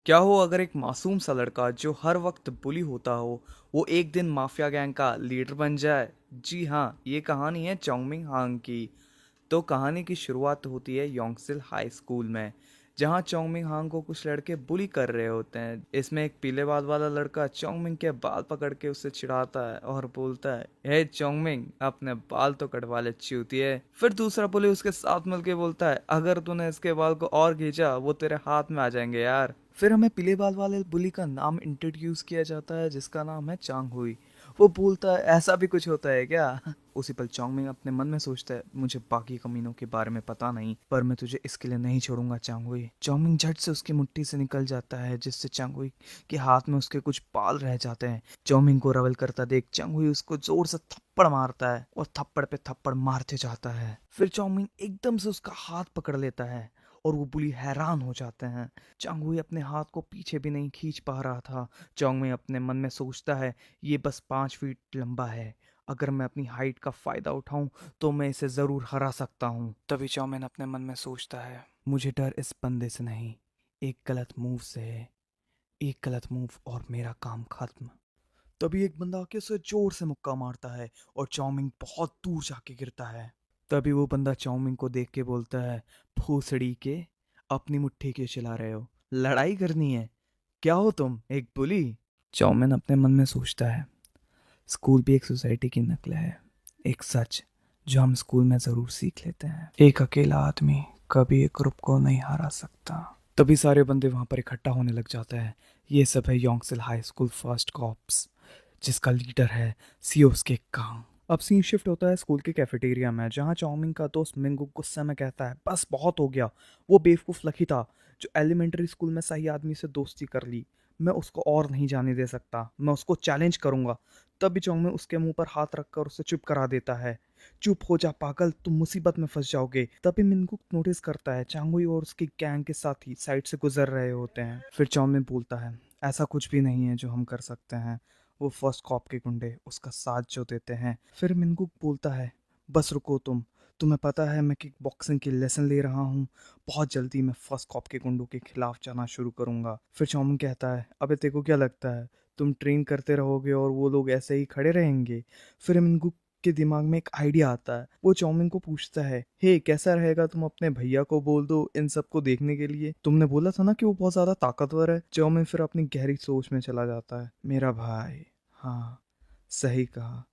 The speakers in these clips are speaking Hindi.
क्या हो अगर एक मासूम सा लड़का जो हर वक्त बुली होता हो, वो एक दिन माफिया गैंग का लीडर बन जाए। जी हाँ, ये कहानी है चोंगमिंग हांग की। तो कहानी की शुरुआत होती है योंगसिल हाई स्कूल में, जहाँ चोंगमिंग हांग को कुछ लड़के बुली कर रहे होते हैं। इसमें एक पीले बाल वाला लड़का चोंगमिंग के बाल पकड़ के उसे चिढ़ाता है और बोलता है, हे चोंगमिंग, अपने बाल तो कटवा ले चूतिए। फिर दूसरा बुली उसके साथ मिलके बोलता है, अगर तूने इसके बाल को और खींचा वो तेरे हाथ में आ जाएंगे यार। फिर हमें पीले बाल वाले बुली का नाम इंट्रोड्यूस किया जाता है, जिसका नाम है चांग हुई। वो बोलता है, ऐसा भी कुछ होता है क्या? उसी पल चोंगमिंग अपने मन में सोचता है, मुझे बाकी कमीनों के बारे में पता नहीं, पर मैं तुझे इसके लिए नहीं छोड़ूंगा चांगुई। चोंगमिंग झट से उसकी मुट्ठी से निकल जाता है, जिससे चांगुई के हाथ में उसके कुछ बाल रह जाते हैं। चोंगमिंग को रवल करता देख चांगुई उसको जोर से थप्पड़ मारता है और थप्पड़ पे थप्पड़ मारते जाता है। फिर चोंगमिंग एकदम से उसका हाथ पकड़ लेता है और वो बुली हैरान हो जाते हैं। चांगुई अपने हाथ को पीछे भी नहीं खींच पा रहा था। चोंगमिंग अपने मन में सोचता है, ये बस 5 फीट लंबा है, अगर मैं अपनी हाइट का फायदा उठाऊं तो मैं इसे जरूर हरा सकता हूं। तभी चौमेन अपने मन में सोचता है, मुझे डर इस बंदे से नहीं, एक गलत मूव से है। एक गलत मूव और मेरा काम खत्म। तभी एक बंदा आके उसे जोर से मुक्का मारता है और चाउमिंग बहुत दूर जाके गिरता है। तभी वो बंदा चाउमिंग को देख के बोलता है, भूसड़ी के, अपनी मुट्ठी क्यों चिल्ला रहे हो? लड़ाई करनी है? क्या हो तुम, एक बुली? चाउमिन अपने मन में सोचता है, स्कूल भी एक सोसाइटी की नकल है, एक सच जो हम स्कूल में जरूर सीख लेते हैं। एक अकेला आदमी कभी एक ग्रुप को नहीं हरा सकता। तभी सारे बंदे वहां पर इकट्ठा होने लग जाते हैं। ये सब है योंगसिल हाई स्कूल फर्स्ट कॉप्स, जिसका लीडर है सियोस्के कांग। अब सीन शिफ्ट होता है स्कूल के कैफेटेरिया में, जहाँ चाउमिंग का दोस्त मिंगू गुस्से में कहता है, बस बहुत हो गया। वो बेवकूफ लकी था जो एलिमेंट्री स्कूल में सही आदमी से दोस्ती कर ली, मैं उसको और नहीं जाने दे सकता, मैं उसको चैलेंज करूंगा। तभी चौंगमिंग उसके मुंह पर हाथ रखकर उसे चुप करा देता है। चुप हो जा पागल, तुम मुसीबत में फंस जाओगे। तभी मिनगुक नोटिस करता है चांगुई और उसकी गैंग के साथी साइड से गुजर रहे होते हैं। फिर चौंगमिंग बोलता है, ऐसा कुछ भी नहीं है जो हम कर सकते हैं। वो फर्स्ट कॉप के गुंडे उसका साथ जो देते हैं। फिर मिनगुक बोलता है, बस रुको तुम्हें पता है मैं किक बॉक्सिंग की लेसन ले रहा हूँ, बहुत जल्दी मैं फर्स्ट कॉप के गुंडों के खिलाफ जाना शुरू करूंगा। फिर चौमिन कहता है, अबे तेको क्या लगता है तुम ट्रेन करते रहोगे और वो लोग ऐसे ही खड़े रहेंगे? फिर मिनगुक के दिमाग में एक आइडिया आता है। वो चौमिन को पूछता है, हे कैसा रहेगा तुम अपने भैया को बोल दो इन सबको देखने के लिए, तुमने बोला था ना कि वो बहुत ज्यादा ताकतवर है। चौमिन फिर अपनी गहरी सोच में चला जाता है। मेरा भाई, हाँ सही कहा,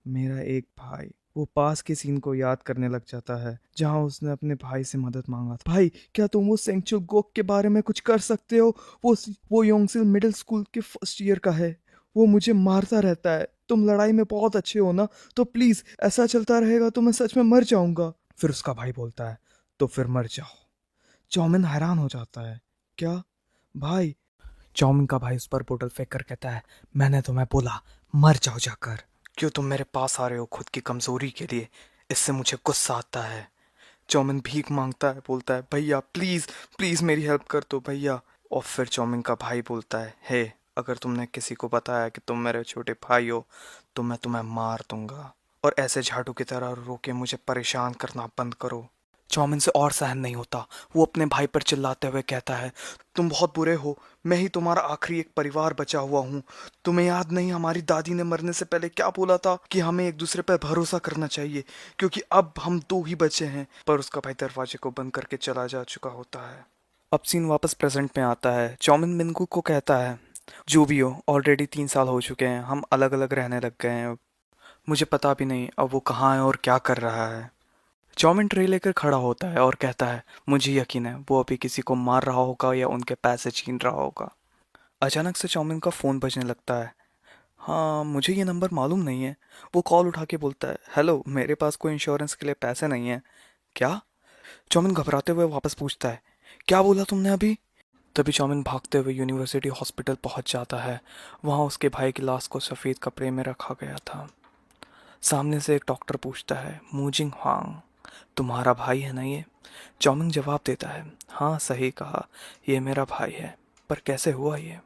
मेरा एक भाई। वो पास के सीन को याद करने लग जाता है जहां उसने अपने भाई से मदद मांगा था। भाई, क्या तुम वो सेंचुल गोक के बारे में कुछ कर सकते हो? वो वो योंगसिल मिडिल स्कूल के फर्स्ट ईयर का है, वो मुझे मारता रहता है। तुम लड़ाई में बहुत अच्छे हो ना, तो प्लीज ऐसा चलता रहेगा तो मैं सच में मर जाऊंगा। फिर उसका भाई बोलता है, तो फिर मर जाओ। चौमिन हैरान हो जाता है, क्या भाई? चाउमिन का भाई उस पर बोतल फेंक कर कहता है, मैंने तुम्हें बोला मर जाओ जाकर, क्यों तुम मेरे पास आ रहे हो खुद की कमजोरी के लिए? इससे मुझे गुस्सा आता है। चाउमिन भीख मांगता है, बोलता है, भैया प्लीज प्लीज मेरी हेल्प कर दो भैया। और फिर चाउमिन का भाई बोलता है, हे, अगर तुमने किसी को बताया कि तुम मेरे छोटे भाई हो तो मैं तुम्हें मार दूंगा, और ऐसे झाड़ू की तरह रो के मुझे परेशान करना बंद करो। चौमिन से और सहन नहीं होता, वो अपने भाई पर चिल्लाते हुए कहता है, तुम बहुत बुरे हो, मैं ही तुम्हारा आखिरी एक परिवार बचा हुआ हूँ। तुम्हें याद नहीं हमारी दादी ने मरने से पहले क्या बोला था, कि हमें एक दूसरे पर भरोसा करना चाहिए, क्योंकि अब हम दो ही बचे हैं। पर उसका भाई दरवाजे को बंद करके चला जा चुका होता है। अब सीन वापस प्रेजेंट में आता है। चौमिन मिनकू को कहता है, जो भी हो, ऑलरेडी 3 साल हो चुके हैं, हम अलग अलग रहने लग गए हैं। मुझे पता भी नहीं अब वो कहाँ है और क्या कर रहा है। चौमिन ट्रे लेकर खड़ा होता है और कहता है, मुझे यकीन है वो अभी किसी को मार रहा होगा या उनके पैसे छीन रहा होगा। अचानक से चौमिन का फ़ोन बजने लगता है। हाँ, मुझे ये नंबर मालूम नहीं है। वो कॉल उठा के बोलता है, हेलो, मेरे पास कोई इंश्योरेंस के लिए पैसे नहीं है। क्या? चौमिन घबराते हुए वापस पूछता है, क्या बोला तुमने अभी? तभी चौमिन भागते हुए यूनिवर्सिटी हॉस्पिटल पहुंच जाता है। वहां उसके भाई की लाश को सफ़ेद कपड़े में रखा गया था। सामने से एक डॉक्टर पूछता है, मूजिंग हुआंग, तुम्हारा भाई है ना ये? चौमिंग जवाब देता है, हाँ सही कहा, ये मेरा भाई है, पर कैसे हुआ ये?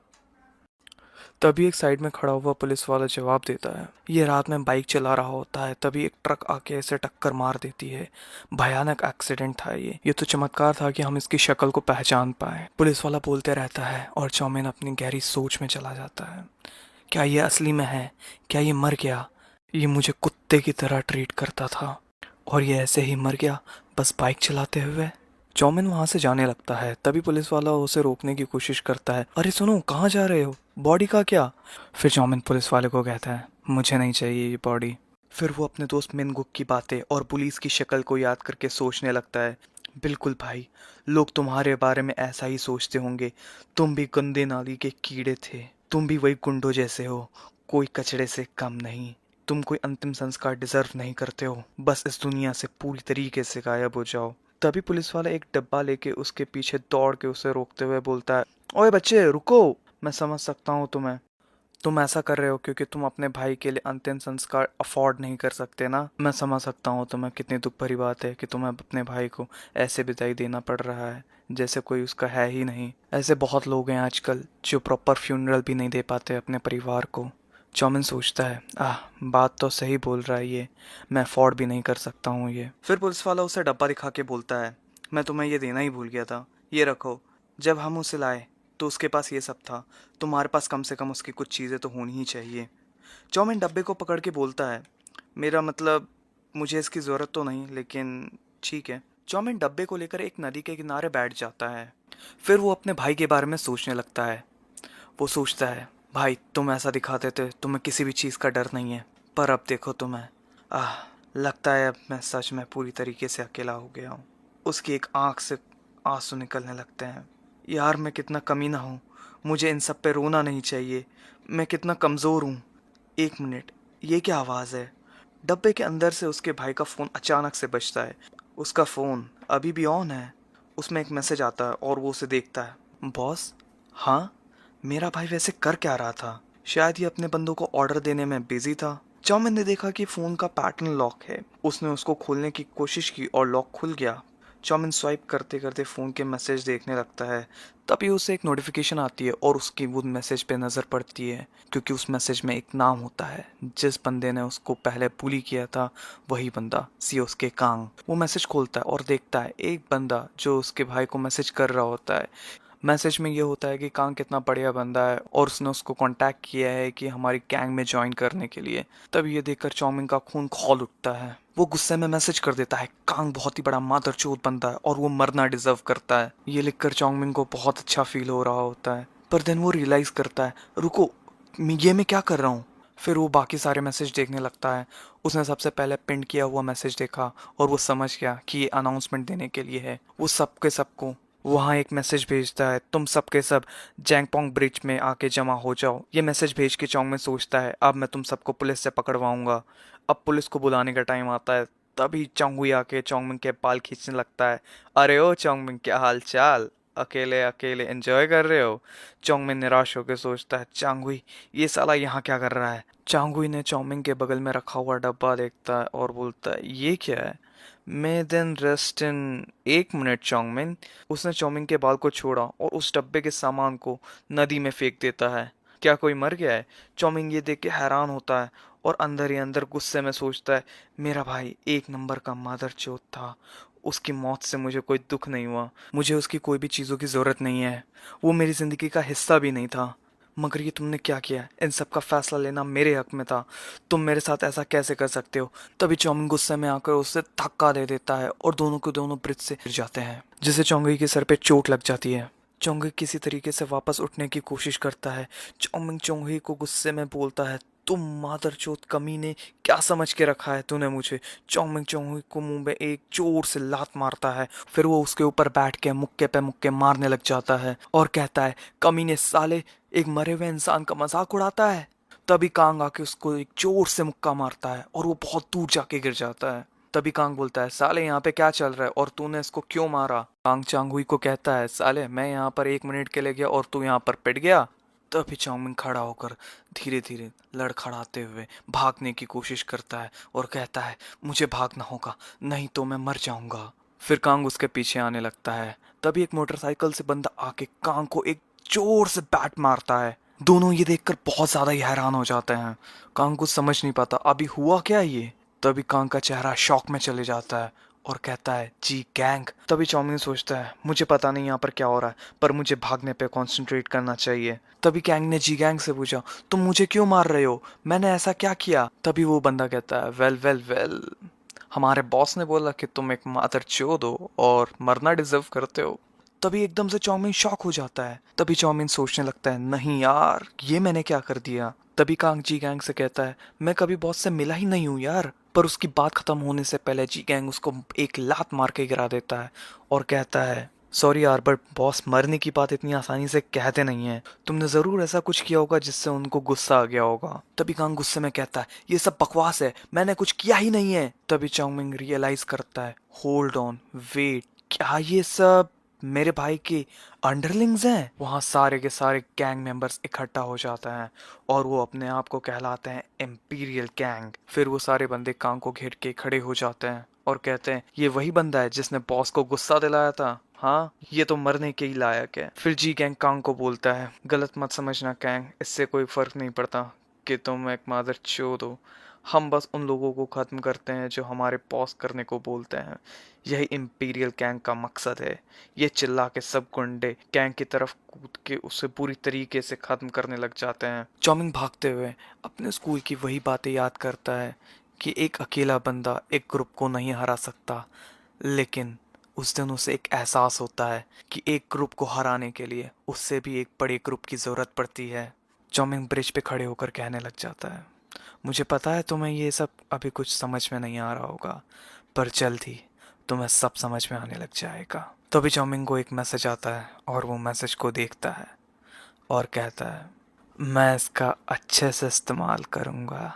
तभी एक साइड में खड़ा हुआ पुलिस वाला जवाब देता है, ये रात में बाइक चला रहा होता है, तभी एक ट्रक आके ऐसे टक्कर मार देती है। भयानक एक्सीडेंट था ये तो चमत्कार था कि हम इसकी शक्ल को पहचान पाए। पुलिस वाला बोलते रहता है और चौमिन अपनी गहरी सोच में चला जाता है। क्या ये असली में है? क्या ये मर गया? ये मुझे कुत्ते की तरह ट्रीट करता था और ये ऐसे ही मर गया, बस बाइक चलाते हुए। चौमिन वहां से जाने लगता है, तभी पुलिस वाला उसे रोकने की कोशिश करता है। अरे सुनो, कहाँ जा रहे हो? बॉडी का क्या? फिर चौमिन पुलिस वाले को कहता है, मुझे नहीं चाहिए ये बॉडी। फिर वो अपने दोस्त मिनगुक की बातें और पुलिस की शक्ल को याद करके सोचने लगता है, बिल्कुल भाई, लोग तुम्हारे बारे में ऐसा ही सोचते होंगे। तुम भी गंदे नाली के कीड़े थे, तुम भी वही गुंडों जैसे हो, कोई कचड़े से कम नहीं। तुम कोई अंतिम संस्कार डिजर्व नहीं करते हो, बस इस दुनिया से पूरी तरीके से गायब हो जाओ। तभी पुलिस वाला एक डब्बा लेके उसके पीछे दौड़ के उसे रोकते हुए बोलता है, ओए बच्चे रुको, मैं समझ सकता हूँ तुम्हें। तुम ऐसा कर रहे हो क्योंकि तुम अपने भाई के लिए अंतिम संस्कार अफोर्ड नहीं कर सकते ना। मैं समझ सकता हूँ तुम्हें, कितनी दुख भरी बात है कि तुम्हें अपने भाई को ऐसे विदाई देना पड़ रहा है जैसे कोई उसका है ही नहीं। ऐसे बहुत लोग हैं आजकल जो प्रॉपर फ्यूनरल भी नहीं दे पाते अपने परिवार को। चौमिन सोचता है, बात तो सही बोल रहा है ये, मैं अफोर्ड भी नहीं कर सकता हूँ ये। फिर पुलिस वाला उसे डब्बा दिखा के बोलता है, मैं तुम्हें ये देना ही भूल गया था, ये रखो। जब हम उसे लाए तो उसके पास ये सब था, तुम्हारे पास कम से कम उसकी कुछ चीज़ें तो होनी ही चाहिए। चौमिन डब्बे को पकड़ के बोलता है, मेरा मतलब मुझे इसकी ज़रूरत तो नहीं, लेकिन ठीक है। चौमिन डब्बे को लेकर एक नदी के किनारे बैठ जाता है। फिर वो अपने भाई के बारे में सोचने लगता है। वो सोचता है, भाई तुम ऐसा दिखाते थे तुम्हें किसी भी चीज़ का डर नहीं है, पर अब देखो तुम्हें। आह, लगता है अब मैं सच में पूरी तरीके से अकेला हो गया हूँ। उसकी एक आंख से आंसू निकलने लगते हैं। यार मैं कितना कमीना हूँ, मुझे इन सब पे रोना नहीं चाहिए, मैं कितना कमज़ोर हूँ। एक मिनट, ये क्या आवाज़ है? डब्बे के अंदर से उसके भाई का फ़ोन अचानक से बजता है। उसका फ़ोन अभी भी ऑन है। उसमें एक मैसेज आता है और वो उसे देखता है। बॉस? हाँ? मेरा भाई वैसे कर क्या रहा था? शायद ये अपने बंदों को ऑर्डर देने में बिजी था। चाउमिन ने देखा कि फ़ोन का पैटर्न लॉक है। उसने उसको खोलने की कोशिश की और लॉक खुल गया। चाउमिन स्वाइप करते करते फ़ोन के मैसेज देखने लगता है। तभी उसे एक नोटिफिकेशन आती है और उसकी वो मैसेज पे नज़र पड़ती है, क्योंकि उस मैसेज में एक नाम होता है। जिस बंदे ने उसको पहले बुली किया था वही बंदा, सियोस्के कांग। वो मैसेज खोलता है और देखता है एक बंदा जो उसके भाई को मैसेज कर रहा होता है। मैसेज में ये होता है कि कांग कितना बढ़िया बंदा है और उसने उसको कांटेक्ट किया है कि हमारी गैंग में ज्वाइन करने के लिए। तब ये देखकर चाउमिन का खून खौल उठता है। वो गुस्से में मैसेज कर देता है, कांग बहुत ही बड़ा मादरचोद बंदा है और वो मरना डिजर्व करता है। ये लिखकर चाउमिन को बहुत अच्छा फील हो रहा होता है, पर देन वो रियलाइज करता है, रुको, ये मैं क्या कर रहा हूँ। फिर वो बाकी सारे मैसेज देखने लगता है। उसने सबसे पहले पिन किया हुआ मैसेज देखा और वो समझ गया कि ये अनाउंसमेंट देने के लिए है। वो सबके सबको वहाँ एक मैसेज भेजता है, तुम सबके सब जैंगपोंग ब्रिज में आके जमा हो जाओ। ये मैसेज भेज के चौंग में सोचता है, अब मैं तुम सबको पुलिस से पकड़वाऊंगा। अब पुलिस को बुलाने का टाइम आता है। तभी चौंगुई आके चौंगमिंग के बाल खींचने लगता है। अरे ओ चौंगमिंग, क्या हाल चाल? अकेले अकेले एंजॉय कर रहे हो? चौंगमिंग निराश होकर सोचता है, चांगुई ये साला यहाँ क्या कर रहा है? चांगुई ने चौंगमिंग के बगल में रखा हुआ डब्बा देखता है और बोलता है, ये क्या है? मे देन रेस्ट इन। एक मिनट चौंगमिन। उसने चौंगमिन के बाल को छोड़ा और उस डब्बे के सामान को नदी में फेंक देता है। क्या कोई मर गया है? चौंगमिन ये देख के हैरान होता है और अंदर ही अंदर गुस्से में सोचता है, मेरा भाई एक नंबर का मादरचोद था, उसकी मौत से मुझे कोई दुख नहीं हुआ, मुझे उसकी कोई भी चीज़ों की ज़रूरत नहीं है, वो मेरी ज़िंदगी का हिस्सा भी नहीं था। मगर ये तुमने क्या किया? इन सब का फैसला लेना मेरे हक में था, तुम मेरे साथ ऐसा कैसे कर सकते हो? तभी चौमिन गुस्से में आकर उसे धक्का दे देता है और दोनों के दोनों ब्रिज से गिर जाते हैं, जिससे चौंगई के सर पे चोट लग जाती है। चौंगई किसी तरीके से वापस उठने की कोशिश करता है। चौमिंग चौंगई को गुस्से में बोलता है, तुम मादरचोद कमीने, क्या समझ के रखा है तूने मुझे? चौंगमिंग चौंगई को मुंह में एक जोर से लात मारता है। फिर वो उसके ऊपर बैठ के मुक्के पे मुक्के मारने लग जाता है और कहता है, कमीने साले, एक मरे हुए इंसान का मजाक उड़ाता है। तभी कांग आके उसको एक जोर से मुक्का मारता है और वो बहुत दूर जाके गिर जाता है। तभी कांग बोलता है, साले यहाँ पे क्या चल रहा है और तूने इसको क्यों मारा? कांग चांगुई को कहता है, साले मैं यहाँ पर 1 मिनट के लिए गया और तू यहाँ पर पिट गया। तभी चाउमिन खड़ा होकर धीरे धीरे लड़खड़ाते हुए भागने की कोशिश करता है और कहता है, मुझे भागना होगा, नहीं तो मैं मर जाऊंगा। फिर कांग उसके पीछे आने लगता है। तभी एक मोटरसाइकिल से बंदा आके कांग को एक जोर से बैट मारता है। दोनों ये देखकर बहुत ज्यादा ही हैरान हो जाते हैं। कांग कुछ समझ नहीं पाता अभी हुआ क्या ये। तभी कांग का चेहरा शॉक में चले जाता है और कहता है जी गैंग। तभी चाउमिन सोचता है मुझे पता नहीं यहाँ पर क्या हो रहा है, पर मुझे भागने पे कंसंट्रेट करना चाहिए। तभी कैंग ने जी गैंग से पूछा तुम मुझे क्यों मार रहे हो, मैंने ऐसा क्या किया। तभी वो बंदा कहता है वेल वेल वेल, हमारे बॉस ने बोला कि तुम एक मादर चोद हो और मरना डिजर्व करते हो। तभी एकदम से चाउमीन शॉक हो जाता है। तभी चाउमीन सोचने लगता है नहीं यार ये मैंने क्या कर दिया। तभी कांग जी गैंग से कहता है मैं कभी बॉस से मिला ही नहीं हूँ यार। पर उसकी बात खत्म होने से पहले जी गैंग उसको एक लात मार के गिरा देता है और कहता है सॉरी यार बट बॉस मरने की बात इतनी आसानी से कहते नहीं है, तुमने जरूर ऐसा कुछ किया होगा जिससे उनको गुस्सा आ गया होगा। तभी कांग गुस्से में कहता है ये सब बकवास है, मैंने कुछ किया ही नहीं है। तभी चाउमिंग रियलाइज करता है होल्ड ऑन वेट, क्या ये सब मेरे भाई के अंडरलिंग्स हैं। वहां सारे के सारे गैंग मेंबर्स इकट्ठा हो जाते हैं और वो अपने आप को कहलाते हैं इम्पीरियल गैंग। फिर वो सारे बंदे कांग को घेर के खड़े हो जाते हैं और कहते हैं ये वही बंदा है जिसने बॉस को गुस्सा दिलाया था, हाँ ये तो मरने के ही लायक है। फिर जी गैंग कांग को बोलता है गलत मत समझना कैंग, इससे कोई फर्क नहीं पड़ता कि तुम एक मादर चोद हो, हम बस उन लोगों को खत्म करते हैं जो हमारे बॉस करने को बोलते हैं, यही इंपीरियल गैंग का मकसद है। ये चिल्ला के सब गुंडे गैंग की तरफ कूद के उसे पूरी तरीके से खत्म करने लग जाते हैं। चौमिंग भागते हुए अपने स्कूल की वही बातें याद करता है कि एक अकेला बंदा एक ग्रुप को नहीं हरा सकता, लेकिन उस दिन उसे एक एहसास होता है कि एक ग्रुप को हराने के लिए उससे भी एक बड़े ग्रुप की जरूरत पड़ती है। चौमिंग ब्रिज पे खड़े होकर कहने लग जाता है मुझे पता है तुम्हें ये सब अभी कुछ समझ में नहीं आ रहा होगा, पर जल्द ही तुम्हें सब समझ में आने लग जाएगा। तभी चौमिंग को एक मैसेज आता है और वो मैसेज को देखता है और कहता है मैं इसका अच्छे से इस्तेमाल करूंगा।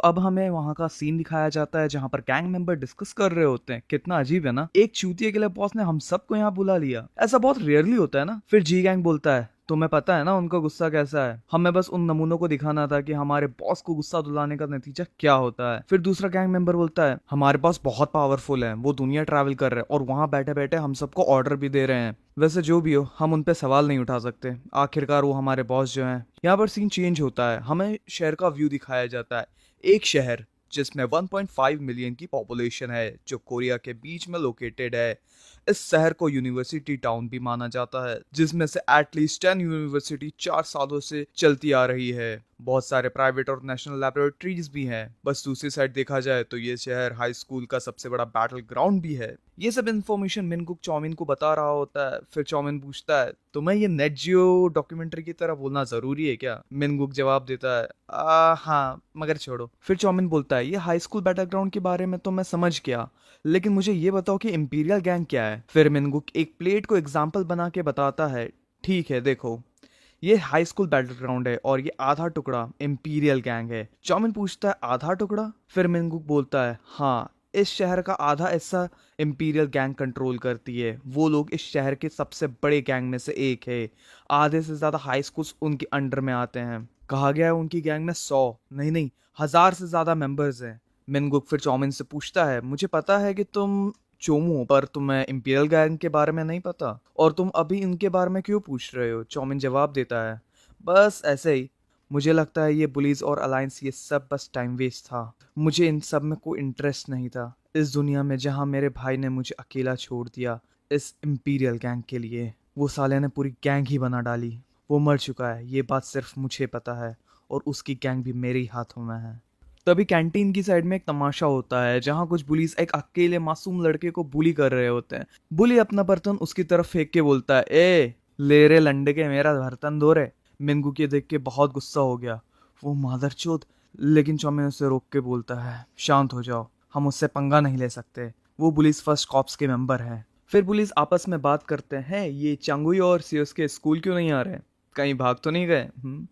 अब हमें वहां का सीन दिखाया जाता है जहां पर गैंग मेंबर डिस्कस कर रहे होते हैं। कितना अजीब है ना, एक चूतिए के लिए बॉस ने हम सबको यहाँ बुला लिया, ऐसा बहुत रेयरली होता है ना। फिर जी गैंग बोलता है तुम्हें पता है ना उनका गुस्सा कैसा है, हमें बस उन नमूनों को दिखाना था कि हमारे बॉस को गुस्सा दिलाने का नतीजा क्या होता है। फिर दूसरा गैंग मेंबर बोलता है हमारे बॉस बहुत पावरफुल है, वो दुनिया ट्रैवल कर रहे हैं और वहां बैठे बैठे हम सबको ऑर्डर भी दे रहे हैं, वैसे जो भी हो हम उन पे सवाल नहीं उठा सकते, आखिरकार वो हमारे बॉस जो हैं। यहाँ पर सीन चेंज होता है, हमें शहर का व्यू दिखाया जाता है। एक शहर जिसमें 1.5 मिलियन की पॉपुलेशन है जो कोरिया के बीच में लोकेटेड है। इस शहर को यूनिवर्सिटी टाउन भी माना जाता है, जिसमें से एटलीस्ट 10 यूनिवर्सिटी 4 सालों से चलती आ रही है। बहुत सारे प्राइवेट और नेशनल लैबोरेटरीज भी हैं। बस दूसरी साइड देखा जाए तो ये शहर हाई स्कूल का सबसे बड़ा बैटल ग्राउंड भी है। ये सब इन्फॉर्मेशन मिनकुक चाउमिन को बता रहा होता है। फिर चाउमिन पूछता है तुम्हें ये नेट जियो डॉक्यूमेंट्री की तरह बोलना जरूरी है क्या। मिनकुक जवाब देता है हाँ मगर छोड़ो। फिर चाउमिन बोलता है ये हाई स्कूल बैटल ग्राउंड के बारे में तो मैं समझ गया, लेकिन मुझे ये बताओ कि इंपीरियल गैंग क्या है। फिर मिनकुक एक प्लेट को एग्जाम्पल बना के बताता है ठीक है देखो, ये हाई स्कूल बैटल ग्राउंड है और ये आधा टुकड़ा इंपीरियल गैंग है। चाउमिन पूछता है आधा टुकड़ा। फिर मिनकुक बोलता है हाँ, इस शहर का आधा हिस्सा इंपीरियल गैंग कंट्रोल करती है, वो लोग इस शहर के सबसे बड़े गैंग में से एक है। आधे से ज्यादा हाई स्कूल्स उनके अंडर में आते हैं। कहा गया है उनकी गैंग में 100 नहीं 1000 से ज्यादा मेंबर्स हैं। मिनकुक फिर चाउमिन से पूछता है मुझे पता है कि तुम चोमू हो, पर तुम्हें इंपीरियल गैंग के बारे में नहीं पता, और तुम अभी इनके बारे में क्यों पूछ रहे हो। चाउमिन जवाब देता है बस ऐसे ही, मुझे लगता है ये पुलिस और अलायंस ये सब बस टाइम वेस्ट था, मुझे इन सब में कोई इंटरेस्ट नहीं था। इस दुनिया में जहाँ मेरे भाई ने मुझे अकेला छोड़ दिया इस इंपीरियल गैंग के लिए, वो साले ने पूरी गैंग ही बना डाली। वो मर चुका है, ये बात सिर्फ मुझे पता है, और उसकी गैंग भी मेरे ही हाथों में है। तभी कैंटीन की साइड में एक तमाशा होता है जहां कुछ बुलीज एक अकेले मासूम लड़के को बुली कर रहे होते हैं। बुली अपना बर्तन उसकी तरफ फेंक के बोलता है ए ले रे लंडे के मेरा बर्तन धो रे। मिंगू के देख के बहुत गुस्सा हो गया वो मादरचोद, लेकिन चौमिन उसे रोक के बोलता है शांत हो जाओ, हम उससे पंगा नहीं ले सकते, वो पुलिस फर्स्ट कॉप्स के मेंबर है। फिर पुलिस आपस में बात करते हैं ये चांगुई और सियोस के स्कूल क्यों नहीं आ रहे, कहीं भाग तो नहीं गए।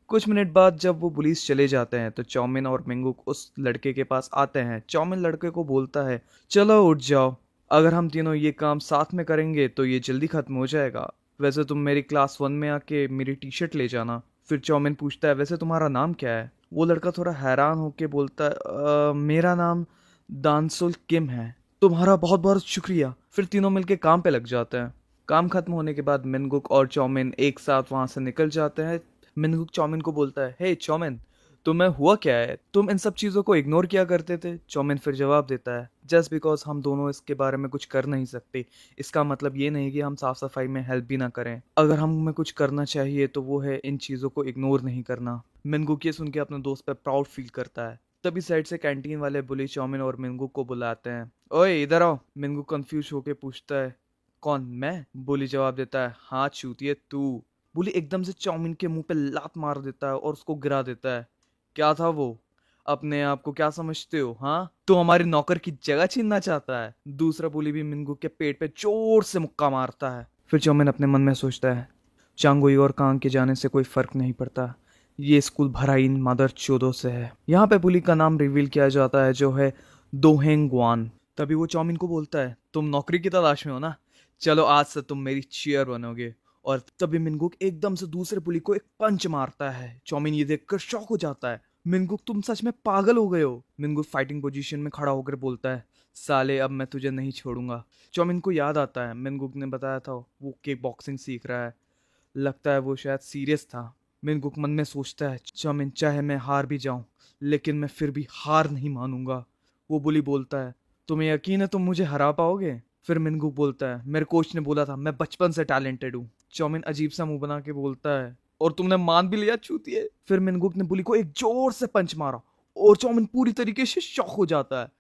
कुछ मिनट बाद जब वो पुलिस चले जाते हैं तो चौमिन और मिंगुक उस लड़के के पास आते हैं। चौमिन लड़के को बोलता है चलो उठ जाओ, अगर हम तीनों ये काम साथ में करेंगे तो ये जल्दी खत्म हो जाएगा, वैसे तुम मेरी क्लास 1 में आके मेरी टी शर्ट ले जाना। फिर चौमिन पूछता है वैसे तुम्हारा नाम क्या है। वो लड़का थोड़ा हैरान होके बोलता है मेरा नाम दानसुल किम है, तुम्हारा बहुत बहुत शुक्रिया। फिर तीनों मिलके काम पे लग जाते हैं। काम खत्म होने के बाद मिनगुक और चौमिन एक साथ वहां से निकल जाते हैं। मिनगुक चौमिन को बोलता है, हे चौमिन, तुम्हें हुआ क्या है, तुम इन सब चीज़ों को इग्नोर किया करते थे। चौमिन फिर जवाब देता है, जस्ट बिकॉज हम दोनों इसके बारे में कुछ कर नहीं सकते, इसका मतलब ये नहीं कि हम साफ सफाई में हेल्प भी ना करें। अगर हमें कुछ करना चाहिए तो वो है इन चीज़ों को इग्नोर नहीं करना। मिनगुक ये सुन के अपने दोस्त पर प्राउड फील करता है। तभी साइड से कैंटीन वाले बुली चौमिन और मिनगुक को बुलाते हैं। ओए इधर आओ। मिनगुक कंफ्यूज होके पूछता है, कौन, मैं? बुली जवाब देता है, हाँ चूतिए तू। बुली एकदम से चाउमीन के मुंह पे लात मार देता है और उसको गिरा देता है। क्या था वो? अपने आप को क्या समझते हो, हाँ? तो हमारी नौकर की जगह छीनना चाहता है? दूसरा बुली भी मिंगू के पेट पे जोर से मुक्का मारता है। फिर चाउमीन अपने मन में सोचता है, चांगुई और कांग के जाने से कोई फर्क नहीं पड़ता, ये स्कूल भरा इन मदर चोदों से है। यहाँ पे बुली का नाम रिवील किया जाता है, जो है दोहेंग ग्वान। तभी वो चाउमीन को बोलता है, तुम नौकरी की तलाश में हो ना, चलो आज से तुम मेरी चेयर बनोगे। और तभी मिनगुक एकदम से दूसरे पुली को एक पंच मारता है। चाउमीन ये देखकर शॉक हो जाता है। मिनगुक, तुम सच में पागल हो गए हो। मिनगुक फाइटिंग पोजीशन में खड़ा होकर बोलता है, साले अब मैं तुझे नहीं छोड़ूंगा। चाउमीन को याद आता है मिनगुक ने बताया था वो किक बॉक्सिंग सीख रहा है, लगता है वो शायद सीरियस था। मिनगुक मन में सोचता है, चाउमीन चाहे मैं हार भी जाऊं लेकिन मैं फिर भी हार नहीं मानूंगा। वो बुली बोलता है, तुम्हें यकीन है तुम मुझे हरा पाओगे? फिर मिनगुक बोलता है, मेरे कोच ने बोला था मैं बचपन से टैलेंटेड हूँ। चाउमीन अजीब सा मुंह बना के बोलता है, और तुमने मान भी लिया चूतिए। फिर मिनगुक ने बुली को एक जोर से पंच मारा और चाउमीन पूरी तरीके से शॉक हो जाता है।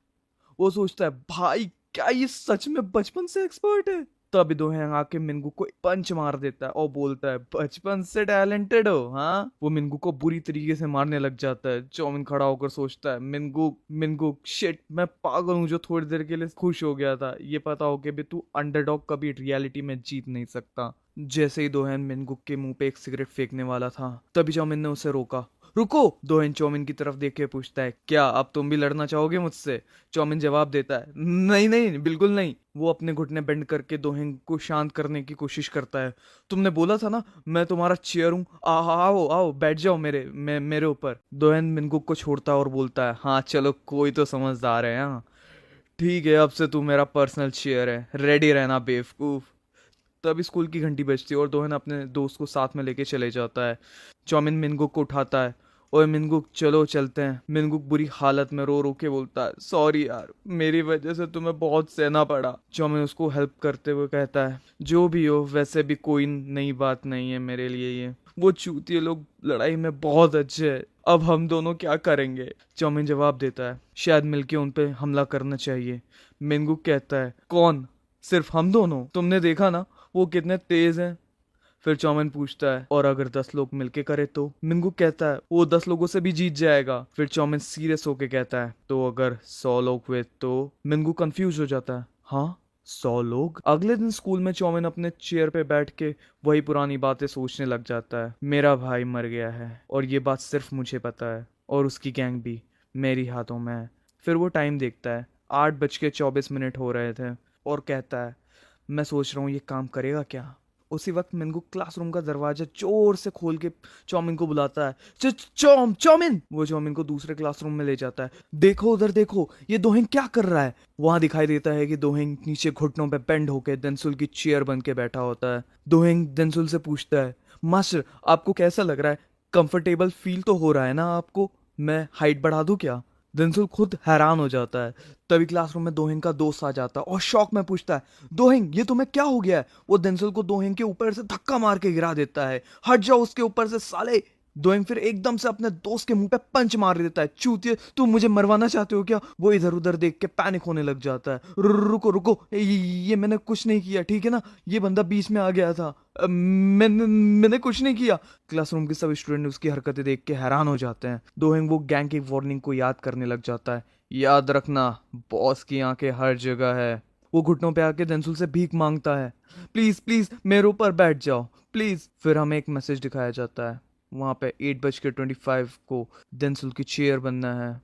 वो सोचता है, भाई क्या ये सच में बचपन से एक्सपर्ट है? तभी दोहेंग आके मिनगू को पंच मार देता है और बोलता है, बचपन से टैलेंटेड हो, हाँ? वो मिनगू को बुरी तरीके से मारने लग जाता है। चाउमिन खड़ा होकर सोचता है, मिनगू मिनगू शिट, मैं पागल हूँ जो थोड़ी देर के लिए खुश हो गया था, ये पता हो कि भी तू अंडरडॉग कभी रियलिटी में जीत नहीं सकता। जैसे ही दोहेन मिनगुक के मुंह पे एक सिगरेट फेंकने वाला था, तभी चाउमिन ने उसे रोका। रुको। दोहेन चाउमिन की तरफ देख के पूछता है, क्या अब तुम भी लड़ना चाहोगे मुझसे? चाउमिन जवाब देता है, नहीं नहीं बिल्कुल नहीं। वो अपने घुटने बेंड करके दोहेन को शांत करने की कोशिश करता है। तुमने बोला था ना मैं तुम्हारा चेयर हूँ, आओ आओ बैठ जाओ मेरे ऊपर। दोहेन मिनगुक को छोड़ता है और बोलता है, हाँ चलो कोई तो समझदार है, हाँ ठीक है, अब से तू मेरा पर्सनल चेयर है, रेडी रहना बेवकूफ। तभी स्कूल की घंटी बजती है और दोहन अपने दोस्त को साथ में लेके चले जाता है। चौमिन मिनगुक को उठाता है, ओए मिनगुक चलो चलते हैं। मिनगुक बुरी हालत में रो रो के बोलता है, सॉरी यार, मेरी वजह से तुम्हें बहुत सहना पड़ा। चौमिन उसको हेल्प करते हुए कहता है, जो भी हो वैसे भी कोई नई बात नहीं है मेरे लिए ये। वो चूतिए लोग लड़ाई में बहुत अच्छे हैं, अब हम दोनों क्या करेंगे? चौमिन जवाब देता है, शायद मिलके उन पे हमला करना चाहिए। मिनगुक कहता है, कौन? सिर्फ हम दोनों? तुमने देखा ना वो कितने तेज हैं। फिर चौमिन पूछता है, और अगर 10 लोग मिलके करे तो? मिंगू कहता है, वो 10 लोगों से भी जीत जाएगा। फिर चौमिन सीरियस होके कहता है, तो अगर 100 लोग हुए तो? मिंगू कंफ्यूज हो जाता है, हाँ 100 लोग? अगले दिन स्कूल में चौमिन अपने चेयर पे बैठ के वही पुरानी बातें सोचने लग जाता है। मेरा भाई मर गया है और ये बात सिर्फ मुझे पता है, और उसकी गैंग भी मेरी हाथों में है। फिर वो टाइम देखता है, 8:24 हो रहे थे, और कहता है, मैं सोच रहा हूँ ये काम करेगा क्या? उसी वक्त मिनगू क्लासरूम का दरवाजा जोर से खोल के चौमिन को बुलाता है, चौमिन। वो चौमिन को दूसरे क्लासरूम में ले जाता है। देखो उधर देखो, ये दोहेंग क्या कर रहा है? वहां दिखाई देता है कि दोहेंग नीचे घुटनों पे बेंड होकर देंसुल की चेयर बन के बैठा होता है। दोहेंग देंसुल से पूछता है, मास्टर आपको कैसा लग रहा है? कंफर्टेबल फील तो हो रहा है ना आपको? मैं हाइट बढ़ा दूं क्या? दिनसुल खुद हैरान हो जाता है। तभी क्लासरूम में दोहेंग का दोस्त आ जाता है और शौक में पूछता है, दोहेंग ये तुम्हें क्या हो गया है? वो दिनसुल को दोहेंग के ऊपर से धक्का मार के गिरा देता है, हट जाओ उसके ऊपर से साले। दोहेंग फिर एकदम से अपने दोस्त के मुंह पे पंच मार देता है, चूतिए तुम मुझे मरवाना चाहते हो क्या? वो इधर उधर देख के पैनिक होने लग जाता है। रुको रुको, ये मैंने कुछ नहीं किया, ठीक है ना? ये बंदा बीच में आ गया था, मैंने कुछ नहीं किया। क्लासरूम के सब स्टूडेंट उसकी हरकतें देख के हैरान हो जाते हैं। दोहेंग वो गैंग की वार्निंग को याद करने लग जाता है, याद रखना बॉस की आंखें हर जगह है। वो घुटनों पे आके देंसुल से भीख मांगता है, प्लीज प्लीज मेरे ऊपर बैठ जाओ प्लीज। फिर हमें एक मैसेज दिखाया जाता है, वहाँ पे 8:25 को देंसुल की चेयर बनना है।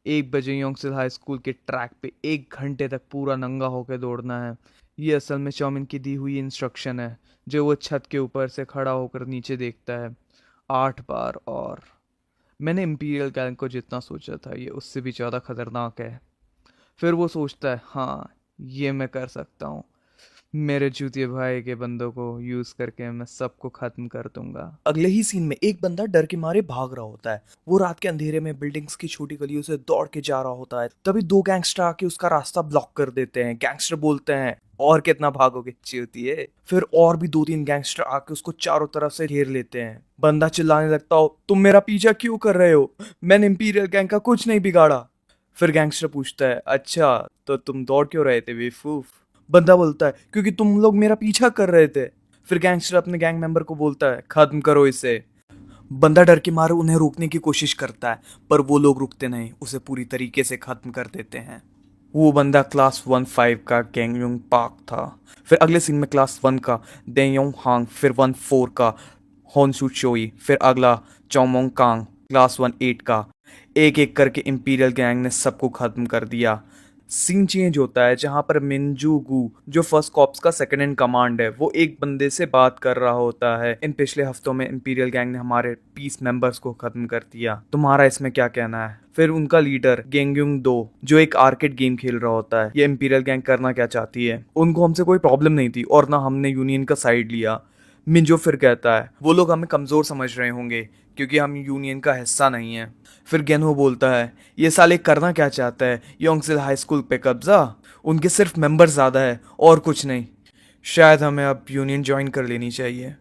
1 बजे योंगसिल हाई स्कूल के ट्रैक पे 1 घंटे तक पूरा नंगा होकर दौड़ना है। ये असल में चौमिन की दी हुई इंस्ट्रक्शन है, जो वो छत के ऊपर से खड़ा होकर नीचे देखता है। 8 बार। और मैंने इंपीरियल गैंग को जितना सोचा था ये उससे भी ज़्यादा खतरनाक है। फिर वो सोचता है, हाँ ये मैं कर सकता हूँ। मेरे चूतिए भाई के बंदों को यूज करके मैं सबको खत्म कर दूंगा। अगले ही सीन में एक बंदा डर के मारे भाग रहा होता है। वो रात के अंधेरे में बिल्डिंग्स की छोटी गलियों से दौड़ के जा रहा होता है। तभी दो गैंगस्टर आके उसका रास्ता ब्लॉक कर देते हैं। गैंगस्टर बोलते हैं, और कितना भागोगे चूतिए। फिर और भी दो तीन गैंगस्टर आके उसको चारों तरफ से घेर लेते हैं। बंदा चिल्लाने लगता हो, तुम मेरा पीछा क्यों कर रहे हो? मैंने इंपीरियल गैंग का कुछ नहीं बिगाड़ा। फिर गैंगस्टर पूछता है, अच्छा तो तुम दौड़ क्यों रहे थे बेवकूफ? बंदा बोलता है, क्योंकि तुम लोग मेरा पीछा कर रहे थे। फिर गैंगस्टर अपने गैंग मेंबर को बोलता है, खत्म करो इसे। बंदा डर के मारे उन्हें रोकने की कोशिश करता है, पर वो लोग रुकते नहीं, उसे पूरी तरीके से खत्म कर देते हैं। वो बंदा क्लास 1-5 का गैंगयोंग पार्क था। फिर अगले सीन में क्लास 1 का डेयोंग हांग, फिर 1-4 का होनसू चोई, फिर अगला चौमोंग कांग क्लास 1-8 का। एक एक करके इंपीरियल गैंग ने सबको खत्म कर दिया। सीन चेंज होता है जहां पर मिंजू गू, जो फर्स्ट कॉप्स का सेकंड इन कमांड है, वो एक बंदे से बात कर रहा होता है। इन पिछले हफ्तों में इंपीरियल गैंग ने हमारे पीस मेंबर्स को खत्म कर दिया, तुम्हारा इसमें क्या कहना है? फिर उनका लीडर गेंगयुंग दो, जो एक आर्केड गेम खेल रहा होता है, ये इंपीरियल गैंग करना क्या चाहती है? उनको हमसे कोई प्रॉब्लम नहीं थी और ना हमने यूनियन का साइड लिया। मिंजो फिर कहता है, वो लोग हमें कमजोर समझ रहे होंगे क्योंकि हम यूनियन का हिस्सा नहीं है। फिर गेनहो बोलता है, ये साले करना क्या चाहता है? योंगसिल हाई स्कूल पे कब्जा? उनके सिर्फ मेंबर ज्यादा है और कुछ नहीं। शायद हमें अब यूनियन ज्वाइन कर लेनी चाहिए।